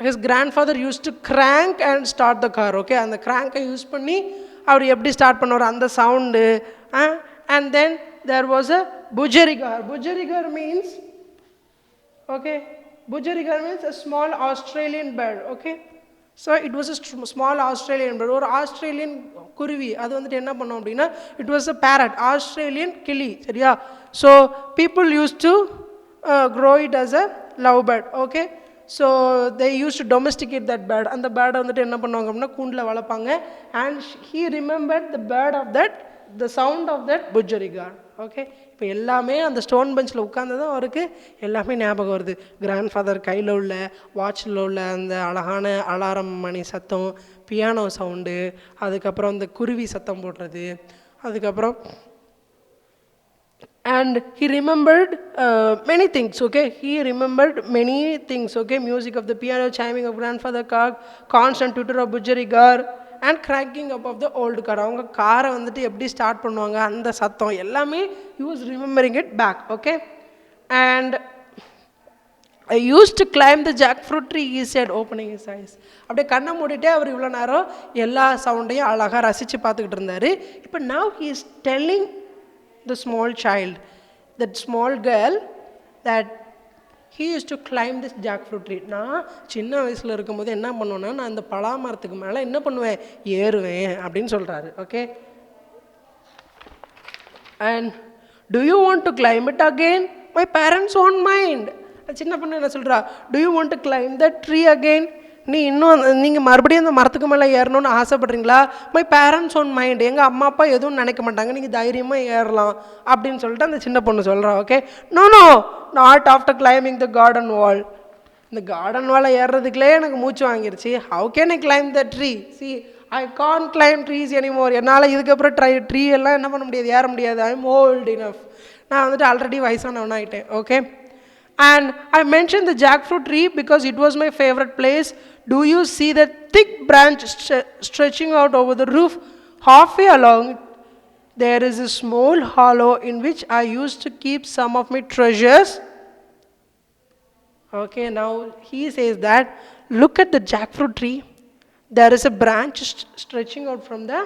his grandfather used to crank and start the car. Okay, அந்த crank-ஐ யூஸ் பண்ணி அவர் எப்படி ஸ்டார்ட் பண்ணுவார், அந்த sound. and then there was a budgerigar. Budgerigar means, okay, budgerigar means a small Australian bird. Okay, so it was a small Australian bird. ஒரு Australian குருவி. அது வந்துட்டு என்ன பண்ணோம் அப்படின்னா, it was a parrot, Australian கிளி. சரியா? so people used to grow it as a love bird. Okay, so they used to domesticate that bird. அந்த பேர்டை வந்துட்டு என்ன பண்ணுவாங்க அப்படின்னா கூண்டில் வளர்ப்பாங்க. and he remembered the bird of that, the sound of that budgerigar. Okay, இப்போ எல்லாமே அந்த ஸ்டோன் பெஞ்சில் உட்காந்து தான் அவருக்கு எல்லாமே ஞாபகம் வருது. கிராண்ட்ஃபாதர் கையில் உள்ள வாட்சில் உள்ள அந்த அழகான அலாரம் மணி சத்தம், பியானோ சவுண்டு, அதுக்கப்புறம் அந்த குருவி சத்தம் போடுறது, அதுக்கப்புறம் and he remembered many things. Okay, he remembered many things. Okay, music of the piano, chiming of grandfather car, constant twitter of budgerigar and cracking up of the old car. அவங்க காரை வந்துட்டு எப்படி ஸ்டார்ட் பண்ணுவாங்க, அந்த சத்தம் எல்லாமே he was remembering it back. Okay, and I used to climb the jackfruit tree, he said, opening his eyes. அப்படியே கண்ணை மூடிட்டே அவர் இவ்வளோ நேரம் எல்லா சவுண்டையும் அழகாக ரசித்து பார்த்துக்கிட்டு இருந்தார். இப்போ now he is telling the small child, that small girl, that he used to climb this jackfruit tree. நான் சின்ன வயசில் இருக்கும்போது என்ன பண்ணுவேன்னா, நான் இந்த பலா மரத்துக்கு மேலே என்ன பண்ணுவேன், ஏறுவேன் அப்படின்னு சொல்கிறாரு. Okay, and do you want to climb it again? My parents won't mind. சின்ன பொண்ணு என்ன சொல்கிறா, do you want to climb that tree again? நீ இன்னும் நீங்கள் மறுபடியும் அந்த மரத்துக்கு மேலே ஏறணும்னு ஆசைப்படுறீங்களா? மை பேரண்ட்ஸ் ஒன் மைண்ட், எங்கள் அம்மா அப்பா எதுவும் நினைக்க மாட்டாங்க, நீங்கள் தைரியமாக ஏறலாம் அப்படின்னு சொல்லிட்டு அந்த சின்ன பொண்ணு சொல்கிறா. Okay, no not after climbing the garden wall. இந்த கார்டன் வாலை ஏறுறதுக்குள்ளே எனக்கு மூச்சு வாங்கிருச்சு. How can I climb the tree? See, I can climb trees anymore. என்னால் இதுக்கப்புறம் ட்ரீ எல்லாம் என்ன பண்ண முடியாது, ஏற முடியாது. I am old enough. நான் வந்துட்டு ஆல்ரெடி வயசானவனாகிட்டேன். Okay, and I mentioned the jackfruit tree because it was my favorite place. Do you see that thick branch stretching out over the roof? Halfway along there is a small hollow in which I used to keep some of my treasures. Okay, now he says that look at the jackfruit tree. There is a branch stretching out from the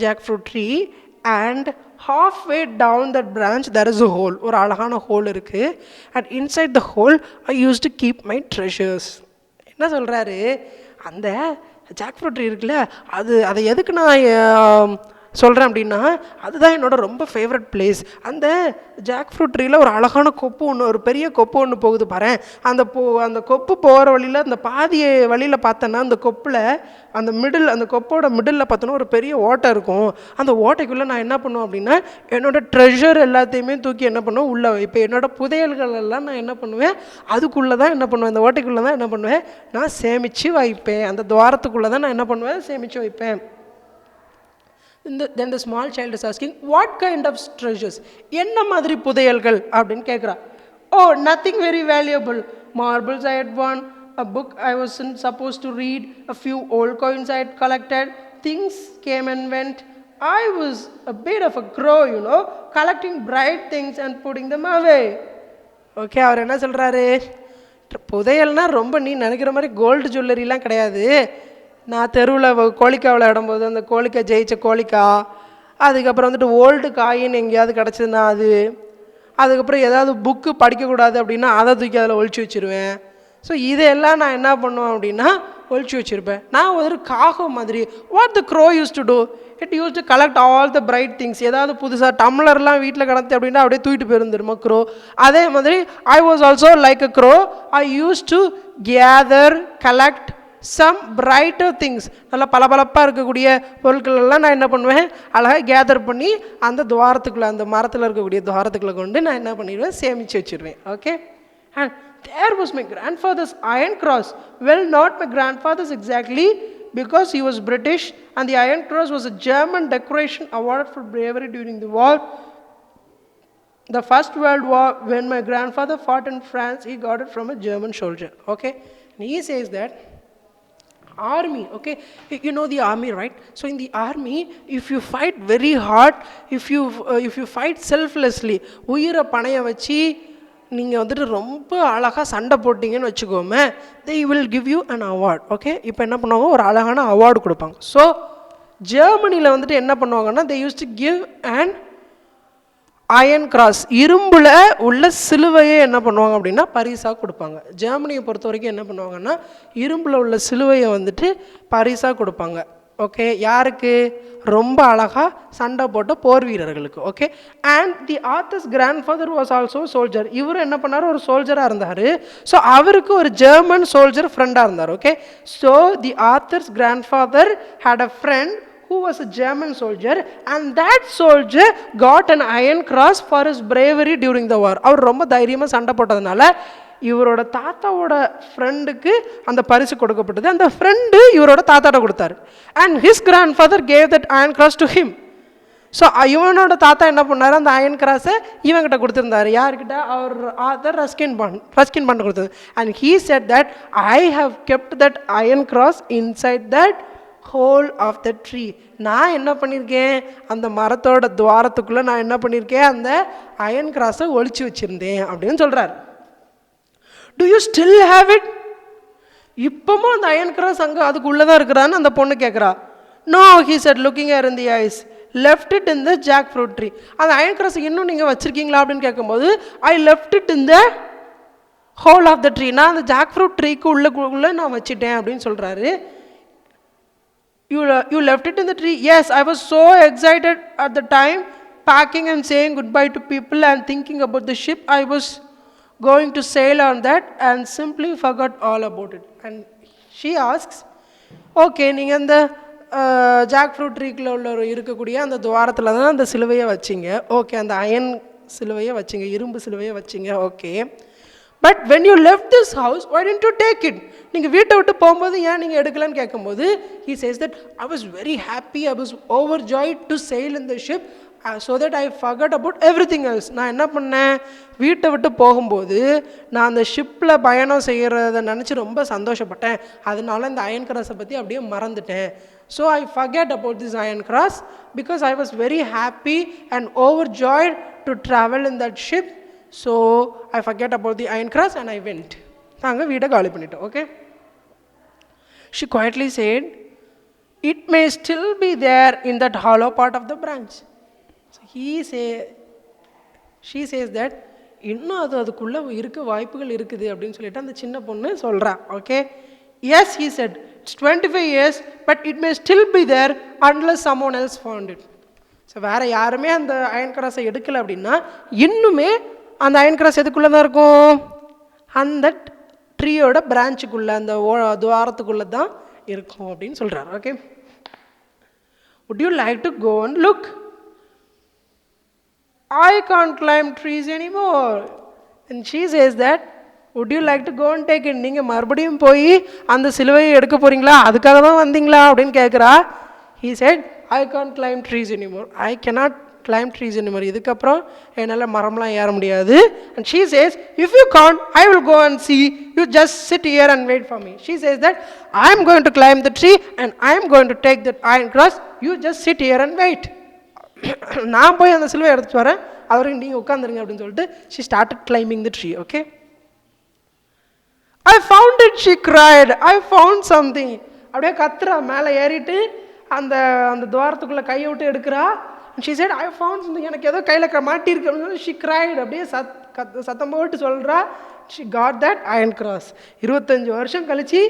jackfruit tree, and halfway down that branch there is a hole. ஒரு அழகான whole இருக்கு. and inside the hole I used to keep my treasures. என்ன சொல்றாரு, அந்த jackfruit tree இருக்குல்ல, அதை எதுக்கு நான் சொல்கிறேன் அப்படின்னா, அதுதான் என்னோட ரொம்ப ஃபேவரட் பிளேஸ். அந்த ஜாக்ஃப்ரூட் ட்ரீயில் ஒரு அழகான கொப்பு ஒன்று, ஒரு பெரிய கொப்பு ஒன்று போகுது பாரு. அந்த கொப்பு போகிற வழியில், அந்த பாதி வழியில் பார்த்தோன்னா அந்த கொப்பில் அந்த கொப்போட மிடில் பார்த்தோன்னா ஒரு பெரிய ஓட்டை இருக்கும். அந்த ஓட்டைக்குள்ளே நான் என்ன பண்ணுவேன் அப்படின்னா, என்னோடய ட்ரெஷர் எல்லாத்தையுமே தூக்கி என்ன பண்ணுவேன், உள்ளே வைப்பேன். என்னோடய புதையல்கள் எல்லாம் நான் என்ன பண்ணுவேன், அதுக்குள்ளே தான் என்ன பண்ணுவேன், அந்த ஓட்டைக்குள்ளே தான் என்ன பண்ணுவேன், நான் சேமித்து வைப்பேன். அந்த துவாரத்துக்குள்ளே தான் நான் என்ன பண்ணுவேன், சேமித்து வைப்பேன். Then the small child is asking, what kind of treasures? என்ன மாதிரி புதையல்கள் அப்படின்னு கேட்குறா. Oh, nothing very valuable. Marbles I had won, a book I wasn't supposed to read, a few old coins I had collected. Things came and went. I was a bit of a crow, collecting bright things and putting them away. Okay, அவர் என்ன சொல்கிறாரு, புதையல்னா ரொம்ப நீ நினைக்கிற மாதிரி gold ஜுவல்லரிலாம் கிடையாது. நான் தெருவில் கோழிக்கா விளையாடும்போது அந்த கோழிக்கா ஜெயிச்ச கோழிக்கா, அதுக்கப்புறம் வந்துட்டு ஓல்டு காயின் எங்கேயாவது கிடச்சிதுன்னா அதுக்கப்புறம் ஏதாவது புக்கு படிக்கக்கூடாது அப்படின்னா அதை தூக்கி அதில் ஒழிச்சு வச்சுருவேன். ஸோ இதையெல்லாம் நான் என்ன பண்ணுவேன் அப்படின்னா ஒழிச்சு வச்சுருப்பேன். நான் ஒரு காகம் மாதிரி. What the crow used to do, it used to collect all the bright things. ஏதாவது புதுசாக டம்ளர்லாம் வீட்டில் கிடந்து அப்படின்னா அப்படியே தூக்கிட்டு போயிருந்துருமா க்ரோ. அதே மாதிரி I was also like a crow. I used to gather collect some brighter things. நல்லா பளபளப்பாக இருக்கக்கூடிய பொருட்கள் எல்லாம் நான் என்ன பண்ணுவேன், அழகாக கேதர் பண்ணி அந்த துவாரத்துக்குள்ளே, அந்த மரத்தில் இருக்கக்கூடிய துவாரத்துக்குள்ளே கொண்டு நான் என்ன பண்ணிடுவேன், சேமித்து வச்சுருவேன். Okay, and there was my grandfather's iron cross. Well, not my grandfather's exactly, because he was British, and the iron cross was a German decoration awarded for bravery during the war, the First World War. When my grandfather fought in France, he got it from a German soldier. Okay, and he says that army, okay, you know the army, right? So in the army, if you fight very hard, if you fight selflessly, உயிரை பணைய வச்சு நீங்கள் வந்துட்டு ரொம்ப அழகாக சண்டை போட்டிங்கன்னு வச்சுக்கோமே, they will give you an award. Okay, இப்போ என்ன பண்ணுவாங்க, ஒரு அழகான அவார்டு கொடுப்பாங்க. ஸோ ஜெர்மனியில் வந்துட்டு என்ன பண்ணுவாங்கன்னா, they used to give an iron cross, இரும்பில் உள்ள சிலுவையை என்ன பண்ணுவாங்க அப்படின்னா பரிசாக கொடுப்பாங்க. ஜெர்மனியை பொறுத்த வரைக்கும் என்ன பண்ணுவாங்கன்னா, இரும்பில் உள்ள சிலுவையை வந்துட்டு பரிசாக கொடுப்பாங்க. ஓகே, யாருக்கு, ரொம்ப அழகாக சண்டை போட்ட போர் வீரர்களுக்கு. Okay, and the author's grandfather was also soldier. இவரும் என்ன பண்ணார், ஒரு சோல்ஜராக இருந்தார். ஸோ அவருக்கு ஒரு ஜெர்மன் சோல்ஜர் ஃப்ரெண்டாக இருந்தார். Okay, so the author's grandfather had a friend who was a German soldier, and that soldier got an iron cross for his bravery during the war. அவர் ரொம்ப தைரியமாக சண்டை போட்டதுனால இவரோட தாத்தாவோட ஃப்ரெண்டுக்கு அந்த பரிசு கொடுக்கப்பட்டது. அந்த ஃப்ரெண்டு இவரோட தாத்தாட்ட கொடுத்தாரு. and his grandfather gave that iron cross to him. So இவனோட தாத்தா என்ன பண்ணார், அந்த அயன் கிராஸை இவன்கிட்ட கொடுத்துருந்தாரு. யார்கிட்ட, அவர் ஆத்தர் ரஸ்கின் பண்ண கொடுத்தது. and he said that I have kept that iron cross inside that hole of the tree. நான் என்ன பண்ணியிருக்கேன், அந்த மரத்தோட துவாரத்துக்குள்ளே நான் என்ன பண்ணியிருக்கேன், அந்த அயன் கிராஸை ஒழிச்சு வச்சுருந்தேன் அப்படின்னு சொல்கிறார். To you still have it? இப்போவும் அந்த அயன் கிராஸ் அங்கே அதுக்குள்ளே தான் இருக்கிறான்னு அந்த பொண்ணு கேட்குறா. No, he said looking her in the eyes, left it in the jackfruit tree. அந்த அயன் கிராஸ் இன்னும் நீங்கள் வச்சுருக்கீங்களா அப்படின்னு கேட்கும்போது, I left it in the whole of the tree. நான் அந்த ஜாக் ஃப்ரூட் ட்ரீக்கு உள்ள நான் வச்சிட்டேன் அப்படின்னு சொல்கிறாரு. You left it in the tree? Yes, I was so excited at the time, packing and saying goodbye to people and thinking about the ship. I was going to sail on that and simply forgot all about it. And she asks, okay, நீங்கள் அந்த jack fruit ட்ரீக்கில் உள்ள இருக்கக்கூடிய அந்த துவாரத்தில் தான் அந்த சிலுவையை வச்சிங்க. Okay, அந்த அயன் சிலுவையை வச்சிங்க, இரும்பு சிலுவையை வச்சிங்க. Okay, but when you left this house, why didn't you take it? நீங்கள் வீட்டை விட்டு போகும்போது ஏன் நீங்கள் எடுக்கலன்னு கேட்கும்போது he says that I was very happy, I was overjoyed to sail in the ship so that I forgot about everything else. நான் என்ன பண்ணேன், வீட்டை விட்டு போகும்போது நான் அந்த ஷிப்பில் பயணம் செய்கிறத நினச்சி ரொம்ப சந்தோஷப்பட்டேன். அதனால இந்த அயன் கிராஸை பற்றி அப்படியே மறந்துட்டேன். So I forget about this iron cross because I was very happy and overjoyed to travel in that ship. So I forget about the iron cross and I went. நாங்கள் வீட்டை காலி பண்ணிட்டோம். Okay, she quietly said, it may still be there in that hollow part of the branch. So she says that இன்னும் அதுக்குள்ளே இருக்க வாய்ப்புகள் இருக்குது அப்படின்னு சொல்லிட்டு அந்த சின்ன பொண்ணு சொல்கிறா. Okay, yes, he said, it's 25 years, but it may still be there unless someone else found it. So வேறு யாருமே அந்த அயன் கிராஸை எடுக்கலை அப்படின்னா இன்னுமே அந்த அயன் கிராஸ் எதுக்குள்ளே தான் இருக்கும், அந்த ட்ரீயோட பிரான்ச்சுக்குள்ளே, அந்த துவாரத்துக்குள்ளே தான் இருக்கும் அப்படின்னு சொல்கிறார். Okay, would you like to go and look? I can't climb trees anymore. And she says that, would you like to go and take it? நீங்கள் மறுபடியும் போய் அந்த சிலுவையை எடுக்க போகிறீங்களா, அதுக்காக தான் வந்தீங்களா அப்படின்னு கேட்குறா. He said, I can't climb trees anymore. I cannot climb trees anymore. இதுக்கப்புறம் என்னால் மரம்லாம் ஏற முடியாது. And she says, if you can't, I will go and see. You just sit here and wait for me. She says that, I am going to climb the tree and I am going to take that iron cross. You just sit here and wait. நான் போய் அந்த சிலுவை எடுத்துட்டு வரேன், அவருக்கு நீங்கள் உட்காந்துருங்க அப்படின்னு சொல்லிட்டு she started climbing the tree. Okay, I found it, she cried. I found something. அப்படியே கத்துறா, மேலே ஏறிட்டு அந்த அந்த துவாரத்துக்குள்ளே கையை விட்டு எடுக்கிறா. she said, I found something. எனக்கு ஏதோ கையில் மாட்டிருக்கு அப்படின்னு சொல்லி she cried. அப்படியே சத்தம் போட்டு சொல்கிறா. she got that iron cross. 25 வருஷம் கழிச்சு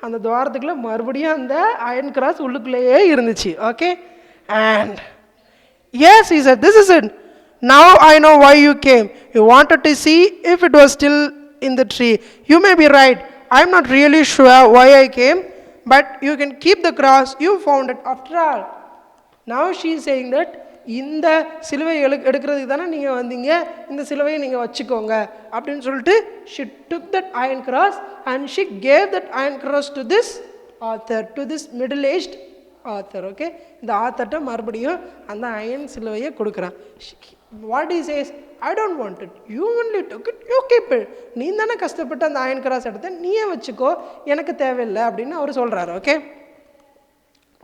அந்த துவாரத்துக்குள்ளே மறுபடியும் அந்த அயன் கிராஸ் உள்ளுக்குள்ளேயே இருந்துச்சு. Okay, and yes, he said, this is it. Now I know why you came. You wanted to see if it was still in the tree. You may be right. I'm not really sure why I came, but you can keep the cross. You found it after all. Now she is saying that இந்த சிலுவை எடுக்கிறதுக்கு தானே நீங்கள் வந்தீங்க, இந்த சிலுவையை நீங்கள் வச்சுக்கோங்க அப்படின்னு சொல்லிட்டு she took that iron cross and she gave that iron cross to this author, to this middle-aged author. Okay, இந்த ஆத்தர்கிட்ட மறுபடியும் அந்த அயன் சிலுவையை கொடுக்குறான். What he says, I don't want it, you only took it, you keep it. நீ தானே கஷ்டப்பட்டு அந்த iron cross எடுத்த, நீயே வச்சுக்கோ, எனக்கு தேவையில்லை அப்படின்னு அவர் சொல்கிறாரு. Okay,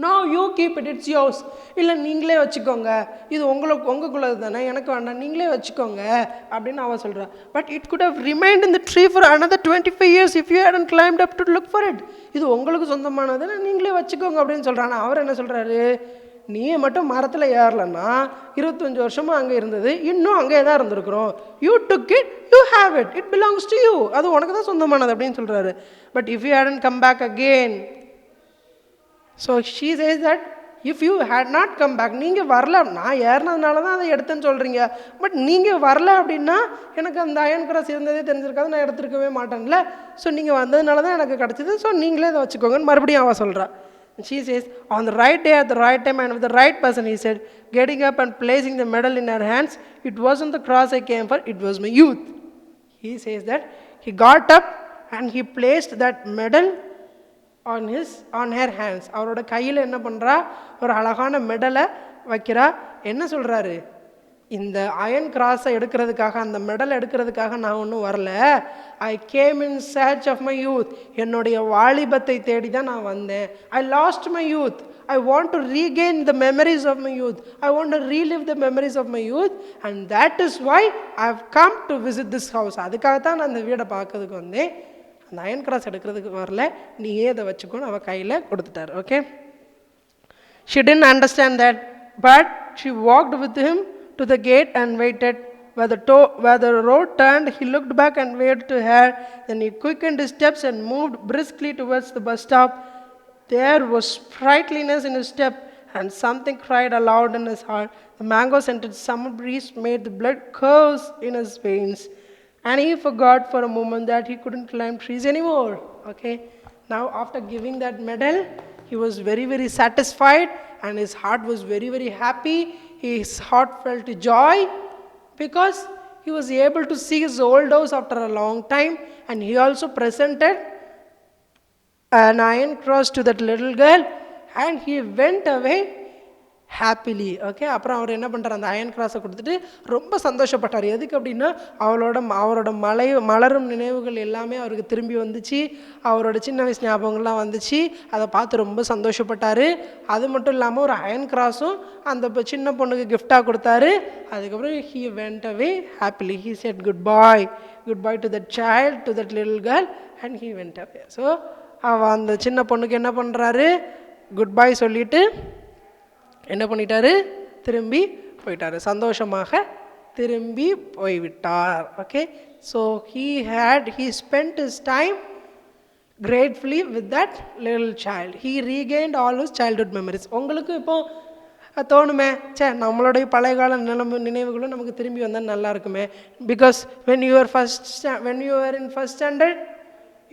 no, you keep it, it's yours. இல்லை நீங்களே வச்சுக்கோங்க, இது உங்களுக்குள்ளது தானே, எனக்கு வேண்டாம், நீங்களே வச்சுக்கோங்க அப்படின்னு அவன் சொல்கிறான். But it could have remained in the tree for another 25 years if you hadn't climbed up to look for it. இது உங்களுக்கு சொந்தமானது, நீங்களே வச்சுக்கோங்க அப்படின்னு சொல்கிறான். அவர் என்ன சொல்கிறாரு, நீயே மட்டும் மரத்தில் ஏறலன்னா 25 வருஷமாக அங்கே இருந்தது, இன்னும் அங்கே தான் இருந்திருக்கிறோம். You took it, you have it, it belongs to you, அது உனக்கு தான் சொந்தமானது அப்படின்னு சொல்கிறாரு. But if you hadn't come back again, so she says that if you had not come back, நீங்கள் வரல, நான் ஏறினதுனால தான் அதை எடுத்தேன்னு சொல்கிறீங்க, பட் நீங்கள் வரல அப்படின்னா எனக்கு அந்த அயன் கிராஸ் இருந்ததே தெரிஞ்சிருக்காது, நான் எடுத்துருக்கவே மாட்டேன்ல, ஸோ நீங்கள் வந்ததுனால தான் எனக்கு கிடச்சிது, ஸோ நீங்களே அதை வச்சுக்கோங்கன்னு மறுபடியும் அவள் சொல்கிறா. She says, on the right day, at the right time, and with the right person, he said, getting up and placing the medal in her hands, it wasn't the cross I came for, it was my youth. He says that he got up and he placed that medal on her hands. அவரோட கையில் என்ன பண்ணுறா, ஒரு அழகான மெடலை வைக்கிறா. என்ன சொல்கிறாரு, இந்த அயன் கிராஸை எடுக்கிறதுக்காக, அந்த மெடல் எடுக்கிறதுக்காக நான் ஒன்றும் வரல. I came in search of my youth, என்னுடைய வாலிபத்தை தேடி தான் நான் வந்தேன். I lost my youth, I want to regain the memories of my youth, I want to relive the memories of my youth, and that is why I have come to visit this house. அதுக்காகத்தான் நான் அந்த வீடை பார்க்கறதுக்கு வந்தேன், அந்த iron cross எடுக்கிறதுக்கு வரல, நீயே அதை வச்சுக்கோன்னு அவள் கையில் கொடுத்துட்டார். Okay, she didn't understand that, but she walked with him to the gate and waited where the road turned, he looked back and waved to her. Then he quickened his steps and moved briskly towards the bus stop. There was sprightliness in his step, and something cried aloud in his heart. The mango-scented summer breeze made the blood course in his veins, and he forgot for a moment that he couldn't climb trees anymore. Okay, now after giving that medal, he was very, very satisfied, and his heart was very, very happy. His heart felt joy because he was able to see his old house after a long time, and he also presented an iron cross to that little girl, and he went away happily. Okay, அப்புறம் அவர் என்ன பண்ணுறார், அந்த iron கிராஸை கொடுத்துட்டு ரொம்ப சந்தோஷப்பட்டார். எதுக்கு அப்படின்னா அவரோட மலரும் நினைவுகள் எல்லாமே அவருக்கு திரும்பி வந்துச்சு, அவரோட சின்ன வயசு ஞாபகங்கள்லாம் வந்துச்சு. அதை பார்த்து ரொம்ப சந்தோஷப்பட்டார். அது மட்டும் இல்லாமல் ஒரு அயன் கிராஸும் அந்த சின்ன பொண்ணுக்கு கிஃப்டாக கொடுத்தாரு. அதுக்கப்புறம் he went away happily. He said goodbye to that child, to that little girl, and he went away. So அந்த சின்ன பொண்ணுக்கு என்ன பண்ணுறாரு, குட் பை சொல்லிட்டு என்ன பண்ணிட்டாரு, திரும்பி போயிட்டாரு, சந்தோஷமாக திரும்பி போய்விட்டார். Okay, so he spent his time gratefully with that little child. He regained all his childhood memories. உங்களுக்கு இப்போ தோணுமே, நம்மளுடைய பழைய கால நினைவுகளும் நமக்கு திரும்பி வந்தால் நல்லா இருக்குமே. Because when you were in first standard,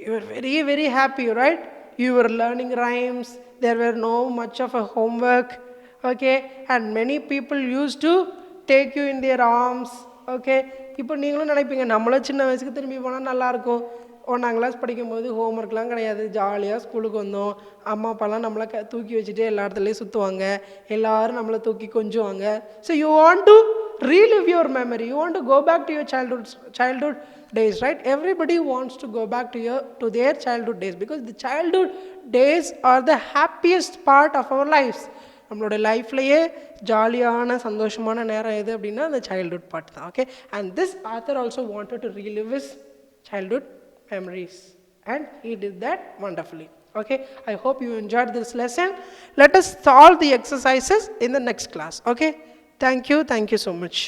you were very, very happy, right? You were learning rhymes. There were no much of a homework. Okay, and many people used to take you in their arms. Okay, இப்போ நீங்களும் நினைப்பீங்க, நம்மளும் சின்ன வயசுக்கு திரும்பி போனால் நல்லாயிருக்கும். 1ஆம் கிளாஸ் படிக்கும்போது ஹோம்ஒர்க்லாம் கிடையாது, ஜாலியாக ஸ்கூலுக்கு வந்தோம், அம்மா அப்பாலாம் நம்மளை தூக்கி வச்சுட்டு எல்லா இடத்துலையும் சுற்றுவாங்க, எல்லோரும் நம்மளை தூக்கி கொஞ்சுவாங்க. So you want to relive your memory, you want to go back to your childhood days, right? Everybody wants to go back to their childhood days, because the childhood days are the happiest part of our lives. நம்மளோட லைஃப்லையே ஜாலியான சந்தோஷமான நேரம் எது அப்படின்னா அந்த childhood part தான். Okay, and this author also wanted to relive his childhood memories, and he did that wonderfully. Okay, I hope you enjoyed this lesson. Let us solve the exercises in the next class. Okay, thank you so much.